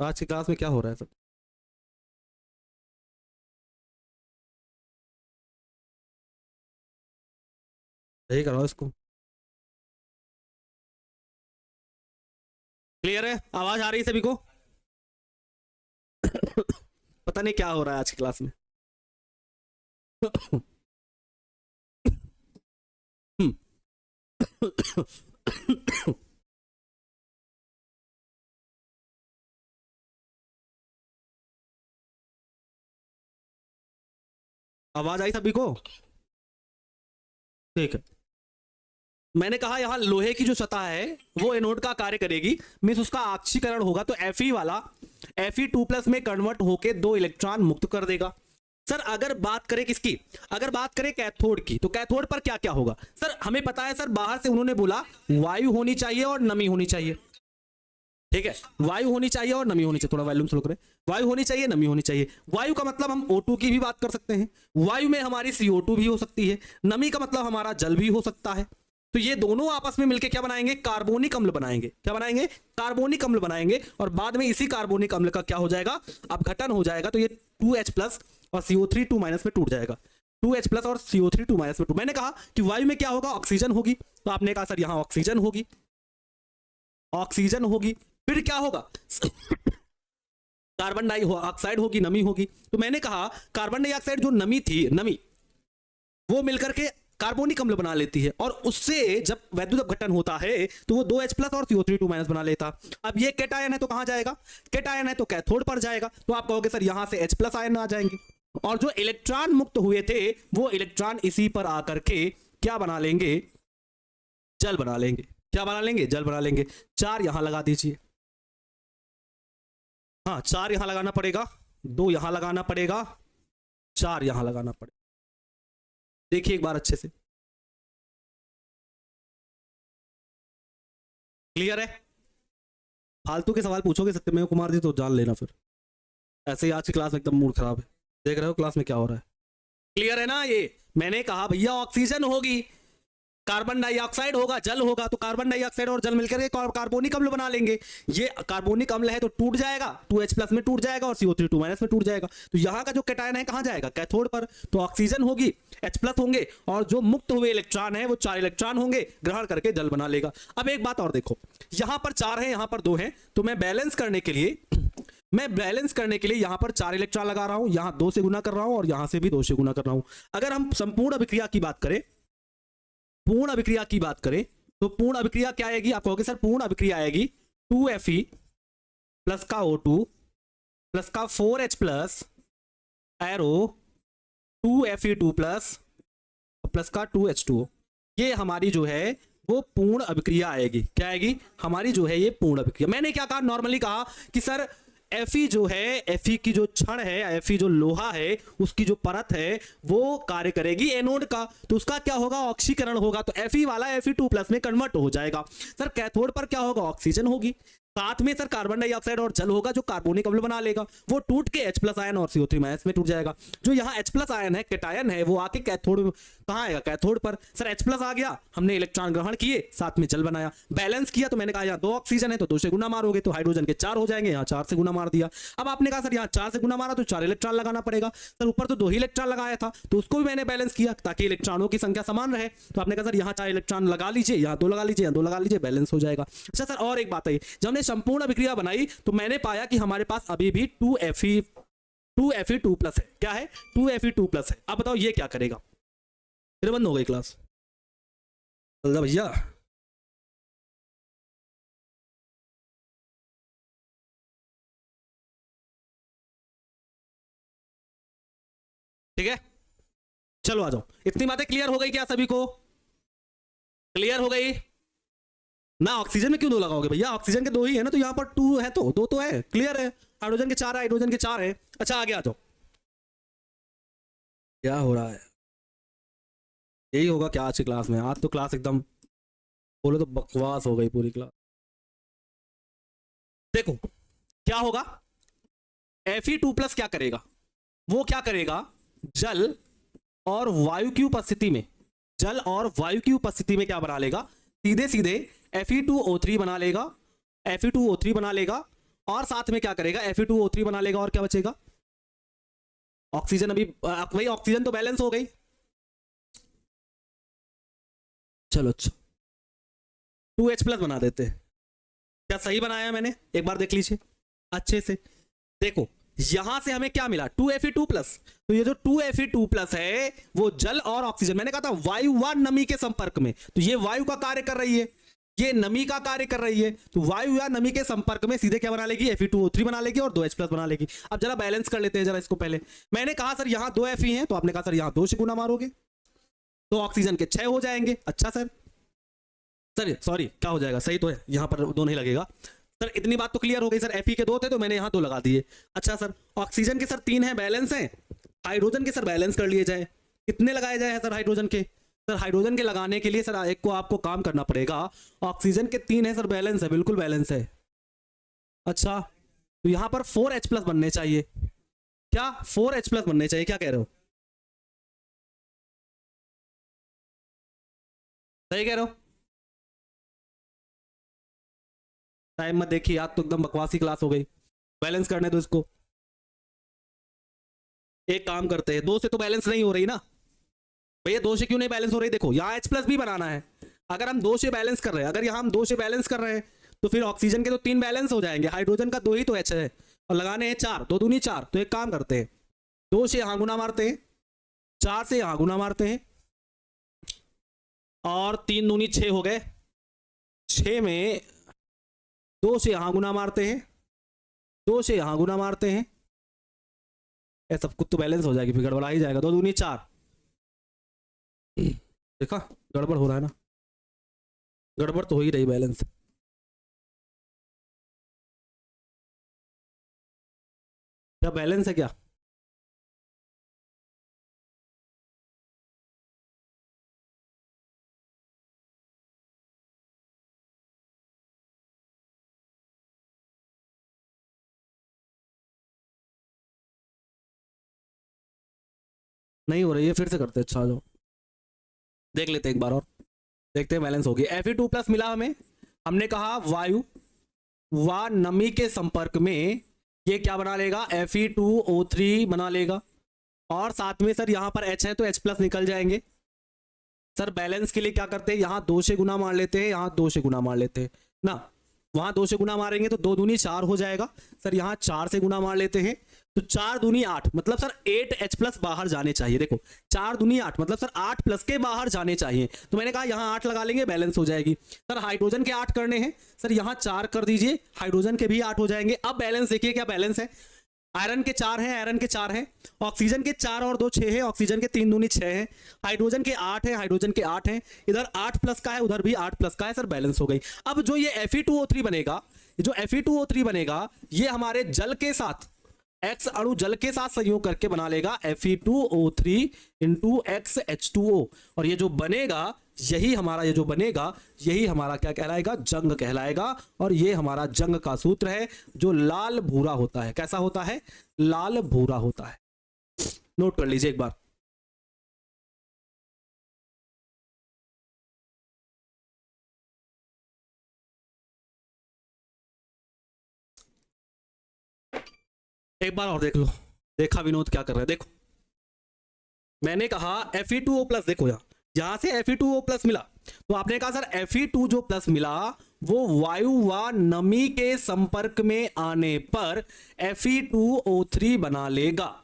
आज की क्लास में क्या हो रहा है सब? यही कराओ इसको। क्लियर है? आवाज आ रही है सभी को? पता नहीं क्या हो रहा है आज की क्लास में। आवाज आई सभी को? ठीक है। मैंने कहा यहाँ लोहे की जो सतह है वो एनोड का कार्य करेगी, मीन्स उसका आक्षीकरण होगा तो Fe वाला Fe2+ में कन्वर्ट होके 2 इलेक्ट्रॉन मुक्त कर देगा। सर अगर बात करें किसकी, अगर बात करें कैथोड की, तो कैथोड पर क्या क्या होगा? सर हमें पता है सर, बाहर से उन्होंने बोला वायु होनी चाहिए और नमी होनी चाहिए। ठीक है, वायु होनी चाहिए और नमी होनी चाहिए। थोड़ा वॉल्यूम स्लो करें। वायु होनी चाहिए, नमी होनी चाहिए। वायु का मतलब हम O2 की भी बात कर सकते हैं, वायु में हमारी CO2 भी हो सकती है। नमी का मतलब हमारा जल भी हो सकता है। तो ये दोनों आपस में मिलकर क्या बनाएंगे? कार्बोनिक अम्ल बनाएंगे। क्या बनाएंगे? कार्बोनिक अम्ल बनाएंगे। और बाद में इसी कार्बोनिक अम्ल का क्या हो जाएगा? अपघटन हो जाएगा। तो ये 2H+ और CO3 2- में टूट जाएगा। 2H+ और CO3 2- में टूट। मैंने कहा कि वायु में क्या होगा? ऑक्सीजन होगी। तो आपने कहा सर यहां ऑक्सीजन होगी, ऑक्सीजन होगी। फिर क्या होगा? कार्बन डाइऑक्साइड होगी, नमी होगी। तो मैंने कहा कार्बन डाइऑक्साइड जो नमी थी, नमी वो मिलकर के कार्बोनिक अम्ल बना लेती है, और उससे जब वैद्युत अपघटन होता है तो वो 2H+ और CO3 2- बना लेता। अब ये कैटायन है तो कहां जाएगा? कैटायन है तो कैथोड पर जाएगा। तो आप कहोगे सर यहां से H+ आयन आ जाएंगे, और जो इलेक्ट्रॉन मुक्त हुए थे वो इलेक्ट्रॉन इसी पर आकर के क्या बना लेंगे? जल बना लेंगे। क्या बना लेंगे? जल बना लेंगे। 4 यहां लगा दीजिए। हाँ 4 यहां लगाना पड़ेगा, 2 यहां लगाना पड़ेगा, 4 यहां लगाना पड़ेगा। देखिए एक बार अच्छे से, क्लियर है? फालतू के सवाल पूछोगे सत्यमेव कुमार जी तो जान लेना फिर। ऐसे ही आज की क्लास में एकदम मूड खराब है। देख रहे हो क्लास में क्या हो रहा है? क्लियर है ना? ये मैंने कहा भैया ऑक्सीजन होगी, कार्बन डाइऑक्साइड होगा, जल होगा। तो कार्बन डाइऑक्साइड और जल मिलकर के कार्बोनिक अम्ल बना लेंगे। ये कार्बोनिक अम्ल है तो टूट जाएगा, 2H+ में टूट जाएगा और CO3 2- में टूट जाएगा। तो यहां का जो कैटायन है कहां जाएगा? कैथोड पर। तो ऑक्सीजन होगी, H+ होंगे, और जो मुक्त हुए इलेक्ट्रॉन है वो 4 इलेक्ट्रॉन होंगे, ग्रहण करके जल बना लेगा। अब एक बात और देखो, यहां पर 4 है, यहां पर 2 है, तो मैं बैलेंस करने के लिए यहां पर 4 इलेक्ट्रॉन लगा रहा हूं, यहां 2 से गुना कर रहा हूं, और यहां से भी 2 से गुना कर रहा हूं। अगर हम संपूर्ण अभिक्रिया की बात करें, पूर्ण अभिक्रिया की बात करें, तो पूर्ण अभिक्रिया क्या आएगी? आप कहोगे सर पूर्ण अभिक्रिया आएगी 2Fe+ का O2 प्लस का 4H+ एरो 2Fe2+ प्लस का 2H2O। ये हमारी जो है वो पूर्ण अभिक्रिया आएगी। क्या आएगी? हमारी जो है ये पूर्ण अभिक्रिया। मैंने क्या कहा? नॉर्मली कहा कि सर Fe जो है, Fe की जो क्षण है, Fe जो लोहा है, उसकी जो परत है वो कार्य करेगी एनोड का। तो उसका क्या होगा? ऑक्सीकरण होगा। तो Fe वाला Fe2+ में कन्वर्ट हो जाएगा। सर कैथोड पर क्या होगा? ऑक्सीजन होगी, साथ में सर कार्बन डाइऑक्साइड और जल होगा जो कार्बोनिक अम्ल बना लेगा। वो टूट के H+ आयन और CO3- में टूट जाएगा। जो यहाँ H+ आयन है, कैटायन है, वो आके कैथोड कहाँ आएगा? कैथोड पर। सर H+ आ गया, हमने इलेक्ट्रॉन ग्रहण किए, साथ में जल बनाया, बैलेंस किया। तो मैंने कहा यहाँ 2 ऑक्सीजन है तो 2 से गुना मारोगे तो हाइड्रोजन के 4 हो जाएंगे, यहाँ 4 से गुना मार दिया। अब आपने कहा सर यहाँ 4 से गुना मारा तो 4 इलेक्ट्रॉन लगाना पड़ेगा। सर ऊपर तो 2 ही इलेक्ट्रॉन लगाया था, तो उसको भी मैंने बैलेंस किया ताकि इलेक्ट्रॉनों की संख्या समान रहे। तो आपने कहा सर यहाँ 4 इलेक्ट्रॉन लगा लीजिए, यहाँ 2 लगा लीजिए, यहाँ 2 लगा लीजिए, बैलेंस हो जाएगा। अच्छा सर और एक बात है, जब हमने संपूर्ण अभिक्रिया बनाई तो मैंने पाया कि हमारे पास अभी भी 2Fe2+ है। क्या है? 2Fe2+ है। अब बताओ ये क्या करेगा? फिर बंद हो गई क्लास। चल जा भैया। ठीक है चलो आ जाओ। इतनी बातें क्लियर हो गई क्या सभी को? क्लियर हो गई ना? ऑक्सीजन में क्यों 2 लगाओगे भैया? ऑक्सीजन के 2 ही है ना, तो यहाँ पर 2 है तो 2 तो है। क्लियर है? हाइड्रोजन के 4 है, हाइड्रोजन के 4 है। अच्छा आगे आ जाओ। क्या हो रहा है? यही होगा क्या आज की क्लास में? आज तो क्लास एकदम बोलो तो बकवास हो गई पूरी क्लास। देखो क्या होगा? Fe2+ क्या करेगा? वो क्या करेगा? जल और वायु की उपस्थिति में, जल और वायु की उपस्थिति में क्या बना लेगा? सीधे सीधे Fe2O3 बना लेगा, Fe2O3 बना लेगा, और साथ में क्या करेगा, Fe2O3 बना लेगा, और क्या बचेगा, ऑक्सीजन। अभी वही ऑक्सीजन तो बैलेंस हो गई। चलो अच्छा 2H+ बना देते हैं। क्या सही बनाया मैंने, एक बार देख लीजिए अच्छे से। देखो यहां से हमें क्या मिला, 2Fe2+। तो ये जो 2Fe2+ है वो जल और ऑक्सीजन, मैंने कहा था वायु व नमी के संपर्क में, तो ये वायु का कार्य कर रही है, ये नमी का कार्य कर रही है, तो वायु या नमी के संपर्क में सीधे क्या बना लेगी, Fe2O3 बना लेगी और 2H+ बना लेगी। अब जरा बैलेंस कर लेते हैं जरा इसको। पहले मैंने कहा सर यहां 2 Fe हैं, तो आपने कहा सर यहां 2 से गुना मारोगे तो ऑक्सीजन के 6 हो जाएंगे। अच्छा सर सॉरी क्या हो जाएगा, सही तो है, यहां पर 2 नहीं लगेगा सर। इतनी बात तो क्लियर हो गई सर, Fe के 2 थे तो मैंने यहां 2 लगा दिए। अच्छा सर ऑक्सीजन के सर 3 है, बैलेंस है। हाइड्रोजन के सर बैलेंस कर लिए जाए, कितने लगाए जाए सर हाइड्रोजन के, सर हाइड्रोजन के लगाने के लिए सर एक को आपको काम करना पड़ेगा। ऑक्सीजन के 3 है सर, बैलेंस है, बिल्कुल बैलेंस है। अच्छा तो यहां पर 4H+ बनने चाहिए, क्या 4H+ बनने चाहिए, क्या कह रहे हो, सही कह रहे हो। टाइम मत देखिए, आज तो एकदम बकवासी क्लास हो गई, बैलेंस करने दो इसको। एक काम करते हैं, 2 से तो बैलेंस नहीं हो रही ना भैया, 2 से क्यों नहीं बैलेंस हो रही, देखो यहाँ H+ भी बनाना है। अगर हम 2 से बैलेंस कर रहे हैं, अगर यहाँ हम 2 से बैलेंस कर रहे हैं तो फिर ऑक्सीजन के तो 3 बैलेंस हो जाएंगे, हाइड्रोजन का 2 ही तो H है, और लगाने हैं 4, 2 दूनी 4। तो एक काम करते हैं, 2 से यहाँ गुना मारते हैं, 4 से यहाँ गुना मारते हैं, और 3 दूनी 6 हो गए। 6 में 2 से यहाँ गुना मारते हैं, 2 से यहाँ गुना मारते हैं, ये सब कुछ तो बैलेंस हो जाएगी, फिर गड़बड़ा ही जाएगा। 2 दूनी 4, देखा गड़बड़ हो रहा है ना, गड़बड़ तो हो ही रही, बैलेंस क्या, बैलेंस है क्या, नहीं हो रही है, फिर से करते हैं। अच्छा जो देख लेते हैं एक बार और, देखते हैं बैलेंस होगी। Fe2+ मिला हमें, हमने कहा वायु व नमी के संपर्क में ये क्या बना लेगा, Fe2O3 बना लेगा, और साथ में सर यहाँ पर H है तो H+ निकल जाएंगे। सर बैलेंस के लिए क्या करते हैं, यहाँ 2 से गुना मार लेते हैं, यहाँ 2 से गुना मार लेते हैं ना, वहां 2 से गुना मारेंगे तो 2 दूनी 4 हो जाएगा। सर यहाँ 4 से गुना मार लेते हैं तो 4 दूनी 8, मतलब सर 8H+ बाहर जाने चाहिए। देखो 4 दूनी 8 मतलब सर 8+ के बाहर जाने चाहिए, तो मैंने कहा यहाँ 8 लगा लेंगे, बैलेंस हो जाएगी। सर हाइड्रोजन के 8 करने हैं, सर यहाँ 4 कर दीजिए, हाइड्रोजन के भी 8 हो जाएंगे। अब बैलेंस देखिए क्या बैलेंस है, आयरन के 4 हैं, आयरन के 4 हैं, ऑक्सीजन के 4 और 2 6 है, ऑक्सीजन के 3 दूनी 6 है, हाइड्रोजन के 8 है, हाइड्रोजन के 8 हैं, इधर 8+ का है, उधर भी 8+ का है, सर बैलेंस हो गई। अब जो ये Fe2O3 बनेगा, जो Fe2O3 बनेगा ये हमारे जल के साथ, X अणु जल के साथ संयोग करके बना लेगा Fe2O3 × XH2O, और ये जो बनेगा यही हमारा, ये जो बनेगा यही हमारा क्या कहलाएगा, जंग कहलाएगा। और ये हमारा जंग का सूत्र है जो लाल भूरा होता है। कैसा होता है, लाल भूरा होता है, नोट कर लीजिए एक बार। एक बार और देख लो, देखा विनोद क्या कर रहे हैं, देखो मैंने कहा Fe2O+, देखो यहां से Fe2O+ मिला, तो आपने कहा सर Fe2 जो प्लस मिला वो वायु व नमी के संपर्क में आने पर Fe2O3 बना लेगा।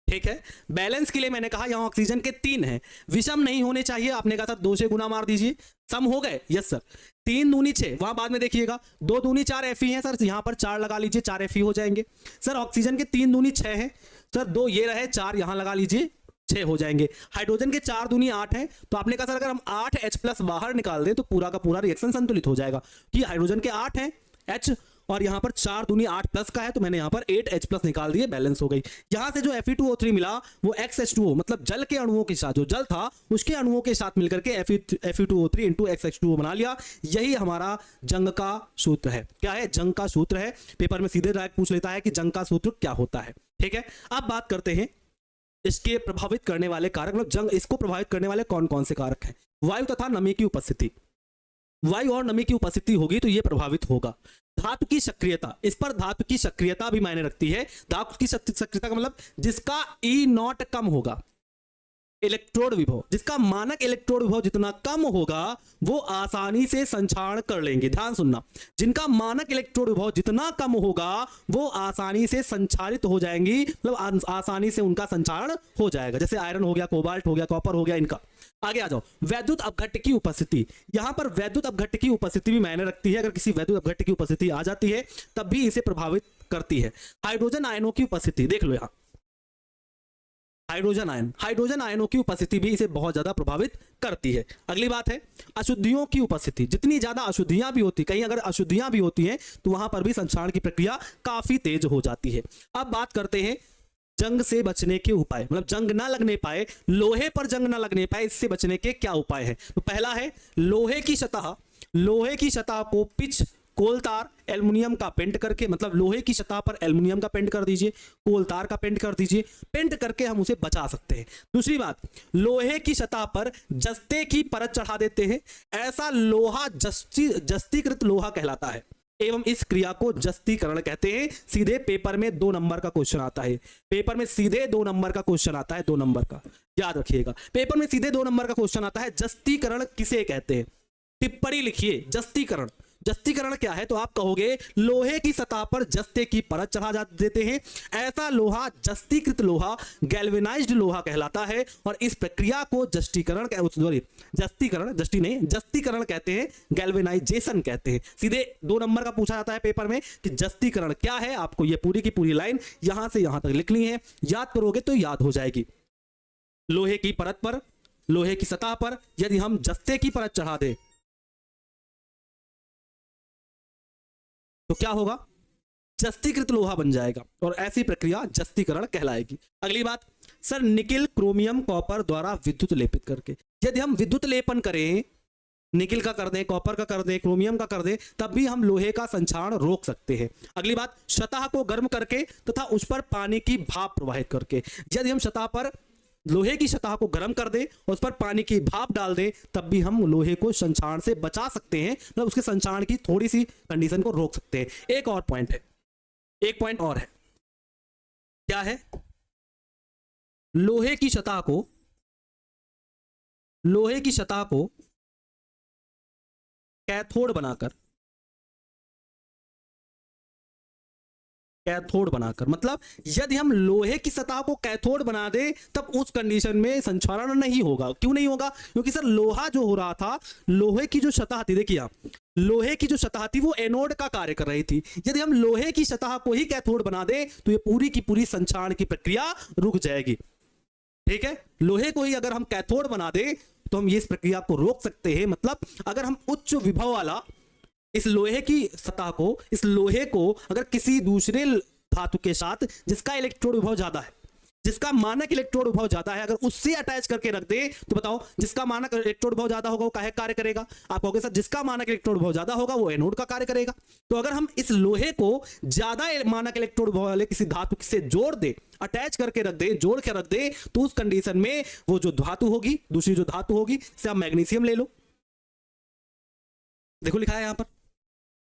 ठीक है, बैलेंस के लिए मैंने कहा यहां ऑक्सीजन के 3 हैं, विषम नहीं होने चाहिए, आपने कहा सर 2 से गुना मार दीजिए, सम हो गए, यस सर। 3 दूनी 6, वहां बाद में देखिएगा 2 दूनी 4 Fe हैं सर, यहां पर 4 लगा लीजिए, 4 Fe हो जाएंगे। सर ऑक्सीजन के 3 दूनी 6 है सर, 2 ये रहे, 4 यहां लगा लीजिए, 6 हो जाएंगे। हाइड्रोजन के 4 दूनी 8 है, तो आपने कहा सर अगर हम 8H+ बाहर निकाल दें तो पूरा का पूरा रिएक्शन संतुलित हो जाएगा, कि हाइड्रोजन के 8 हैं H, और यहां पर 4 दूनी 8+ का है, तो मैंने यहां पर 8H+ निकाल दिए, बैलेंस हो गई। यहां से जो Fe2O3 मिला वो XH2O, मतलब जल के अणुओं के साथ, जो जल था उसके अणुओं के साथ मिलकर के Fe2O3 × XH2O बना लिया। यही हमारा जंग का सूत्र है। क्या है, जंग का सूत्र है। पेपर में सीधे डायरेक्ट पूछ लेता है कि जंग का सूत्र क्या होता है। ठीक है, अब बात करते हैं इसके प्रभावित करने वाले कारक, मतलब जंग इसको प्रभावित करने वाले कौन कौन से कारक हैं। वायु तथा नमी की उपस्थिति, वायु और नमी की उपस्थिति होगी तो ये प्रभावित होगा। धातु की सक्रियता, इस पर धातु की सक्रियता भी मायने रखती है। धातु की सक्रियता का मतलब जिसका E0 कम होगा, इलेक्ट्रोड विभव, जिसका मानक इलेक्ट्रोड विभव जितना कम होगा वो आसानी से संचारण कर लेंगे। ध्यान सुनना, जिनका मानक इलेक्ट्रोड विभव जितना कम होगा वो आसानी से संचारित हो जाएंगी, मतलब आसानी से उनका संचारण हो जाएगा। जैसे आयरन हो गया, कोबाल्ट हो गया, कॉपर हो गया, इनका। आगे आ जाओ, वैद्युत अपघट्य की उपस्थिति। यहां पर वैद्युत अपघट्य की उपस्थिति भी मायने रखती है। अगर किसी वैद्युत अपघट्य की उपस्थिति आ जाती है तब भी इसे प्रभावित करती है। हाइड्रोजन आयनों की उपस्थिति देख लो यहां, हाइड्रोजन आयनों की उपस्थिति भी इसे बहुत ज्यादा प्रभावित करती है। अगली बात है अशुद्धियों की उपस्थिति। जितनी ज्यादा अशुद्धियां भी होती, कहीं अगर अशुद्धियां भी होती हैं तो वहां पर भी संचारण की प्रक्रिया काफी तेज हो जाती है। अब बात करते हैं जंग से बचने के उपाय, मतलब जंग ना लगने पाए, लोहे पर जंग ना लगने पाए, इससे बचने के क्या उपाय हैं। तो पहला है लोहे की सतह को पिच, कोलतार, एल्युमिनियम का पेंट करके, मतलब लोहे की सतह पर एल्युमिनियम का पेंट कर दीजिए, कोलतार का पेंट कर दीजिए, पेंट करके हम उसे बचा सकते हैं। दूसरी बात, लोहे की सतह पर जस्ते की परत चढ़ा देते हैं। ऐसा लोहा जस्तीकृत लोहा कहलाता है एवं इस क्रिया को जस्तीकरण कहते हैं। सीधे पेपर में 2 नंबर का क्वेश्चन आता है, पेपर में सीधे 2 नंबर का क्वेश्चन आता है, 2 नंबर का, याद रखिएगा। पेपर में सीधे 2 नंबर का क्वेश्चन आता है, जस्तीकरण किसे कहते हैं। टिप्पणी लिखिए, जस्तीकरण। जस्तीकरण क्या है तो आप कहोगे लोहे की सतह पर जस्ते की परत चढ़ा देते हैं। ऐसा लोहा जस्तीकृत लोहा, गैल्वेनाइज्ड लोहा कहलाता है और इस प्रक्रिया को जस्तीकरण कहते हैं, गैल्वेनाइजेशन कहते हैं। सीधे 2 नंबर का पूछा जाता है पेपर में कि जस्तीकरण क्या है। आपको ये पूरी की पूरी लाइन यहां से यहां तक लिखनी है, याद करोगे तो याद हो जाएगी। लोहे की परत पर, लोहे की सतह पर यदि हम जस्ते की परत चढ़ा दें तो क्या होगा, जस्तीकृत लोहा बन जाएगा और ऐसी प्रक्रिया जस्तीकरण कहलाएगी। अगली बात, सर निकिल, क्रोमियम, कॉपर द्वारा विद्युत लेपित करके, यदि हम विद्युत लेपन करें, निकिल का कर दें, कॉपर का कर दें, क्रोमियम का कर दें, तब भी हम लोहे का संचारण रोक सकते हैं। अगली बात, सतह को गर्म करके तथा उस पर पानी की भाप प्रवाहित करके, यदि हम सतह पर लोहे की सतह को गर्म कर दें और उस पर पानी की भाप डाल दें तब भी हम लोहे को संचारण से बचा सकते हैं, मतलब उसके संचारण की थोड़ी सी कंडीशन को रोक सकते हैं। एक और पॉइंट है, एक पॉइंट और है, क्या है, लोहे की सतह को कैथोड बनाकर, मतलब यदि हम लोहे की सतह को कैथोड बना दें तब उस कंडीशन में संचारण नहीं होगा। क्यों नहीं होगा, क्योंकि सर लोहा जो हो रहा था, लोहे की जो सतह थी, देखिए आप, लोहे की जो सतह थी वो एनोड का कार्य कर रही थी। यदि हम लोहे की सतह को ही कैथोड बना दें तो ये पूरी की पूरी संचारण की प्रक्रिया रुक जाएगी। ठीक है, लोहे को ही अगर हम कैथोड बना दें तो हम इस प्रक्रिया को रोक सकते हैं। मतलब अगर हम उच्च विभव वाला इस लोहे की सतह को, इस लोहे को अगर किसी दूसरे धातु के साथ जिसका इलेक्ट्रोड विभव ज्यादा है, जिसका मानक इलेक्ट्रोड विभव ज्यादा है, अगर उससे अटैच करके रख दे तो बताओ जिसका मानक इलेक्ट्रोड विभव ज्यादा होगा वो काहे कार्य करेगा। आप कहोगे सर जिसका मानक इलेक्ट्रोड विभव ज्यादा होगा वो एनोड का कार्य करेगा। तो अगर हम इस लोहे को ज्यादा मानक इलेक्ट्रोड विभव वाले किसी धातु से जोड़ दे, अटैच करके रख दे, जोड़ के रख दे, तो उस कंडीशन में वो जो धातु होगी, दूसरी जो धातु होगी, जैसे आप मैग्नीशियम ले लो, देखो लिखा है यहां पर,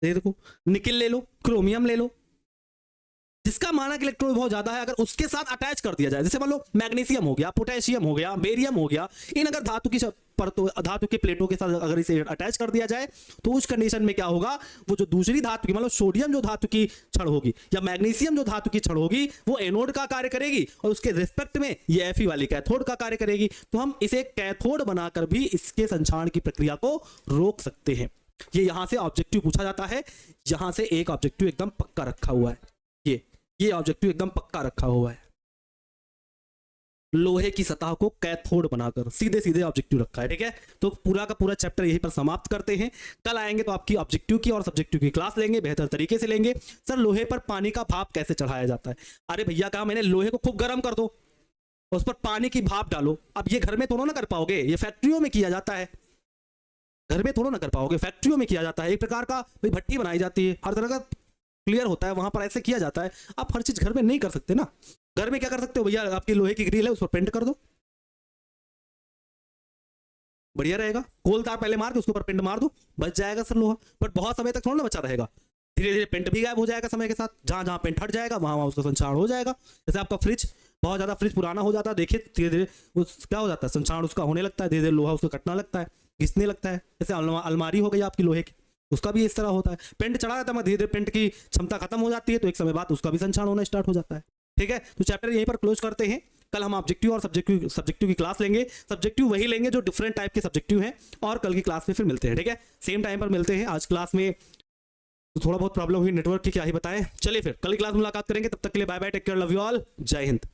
देखो निकिल ले लो, क्रोमियम ले लो, जिसका मानक इलेक्ट्रोड विभव ज्यादा है अगर उसके साथ अटैच कर दिया जाए, जैसे मान लो मैग्नीशियम हो गया, पोटेशियम हो गया, बेरियम हो गया, इन अगर धातु की धातु के प्लेटों के साथ अगर इसे अटैच कर दिया जाए तो उस कंडीशन में क्या होगा, वो जो दूसरी धातु की, मान लो सोडियम जो धातु की छड़ होगी या मैग्नीशियम जो धातु की छड़ होगी वो एनोड का कार्य करेगी और उसके रिस्पेक्ट में ये Fe वाली कैथोड का कार्य करेगी। तो हम इसे कैथोड बनाकर भी इसके संचारण की प्रक्रिया को रोक सकते हैं। ये यहां से ऑब्जेक्टिव पूछा जाता है, यहां से एक ऑब्जेक्टिव एकदम पक्का रखा हुआ है, ये ऑब्जेक्टिव एकदम पक्का रखा हुआ है, लोहे की सतह को कैथोड बनाकर, सीधे सीधे ऑब्जेक्टिव रखा है। ठीक है, तो पूरा का पूरा चैप्टर यहीं पर समाप्त करते हैं। कल आएंगे तो आपकी ऑब्जेक्टिव की और सब्जेक्टिव की क्लास लेंगे, बेहतर तरीके से लेंगे। सर लोहे पर पानी का भाप कैसे चढ़ाया जाता है? अरे भैया कहा मैंने, लोहे को खूब गर्म कर दो, उस पर पानी की भाप डालो। अब ये घर में थोड़ा ना कर पाओगे, ये फैक्ट्रियों में किया जाता है, घर में थोड़ा ना कर पाओगे, फैक्ट्रियों में किया जाता है। एक प्रकार का भाई भट्टी बनाई जाती है, हर तरह का क्लियर होता है, वहां पर ऐसे किया जाता है। आप हर चीज घर में नहीं कर सकते ना। घर में क्या कर सकते हो भैया, आपकी लोहे की ग्रिल है उस पर पेंट कर दो, बढ़िया रहेगा। कोल तार पहले मार के उसके ऊपर पेंट मार दो, बच जाएगा सर लोहा। बट बहुत समय तक थोड़ा ना बचा रहेगा, धीरे धीरे पेंट भी गायब हो जाएगा समय के साथ। जहां जहां पेंट हट जाएगा वहां वहां उसका संक्षारण हो जाएगा। जैसे आपका फ्रिज, बहुत ज्यादा फ्रिज पुराना हो जाता है, देखिए धीरे धीरे उस क्या हो जाता है, संक्षारण उसका होने लगता है, धीरे धीरे लोहा उसका कटना लगता है, घिसने लगता है। जैसे अलमारी हो गई आपकी लोहे की, उसका भी इस तरह होता है, पेंट चढ़ा जाता है, धीरे धीरे पेंट की क्षमता खत्म हो जाती है, तो एक समय बाद उसका भी संक्षारण होना स्टार्ट हो जाता है। ठीक है, तो चैप्टर यहीं पर क्लोज करते हैं। कल हम ऑब्जेक्टिव और सब्जेक्टिव की क्लास लेंगे। सब्जेक्टिव वही लेंगे जो डिफरेंट टाइप के सब्जेक्टिव हैं, और कल की क्लास में फिर मिलते हैं। ठीक है, सेम टाइम पर मिलते हैं। आज क्लास में तो थोड़ा बहुत प्रॉब्लम हुई नेटवर्क की, क्या ही बताएं। चलिए फिर कल की क्लास में मुलाकात करेंगे, तब तक के लिए bye bye, take care, love you all, जय हिंद।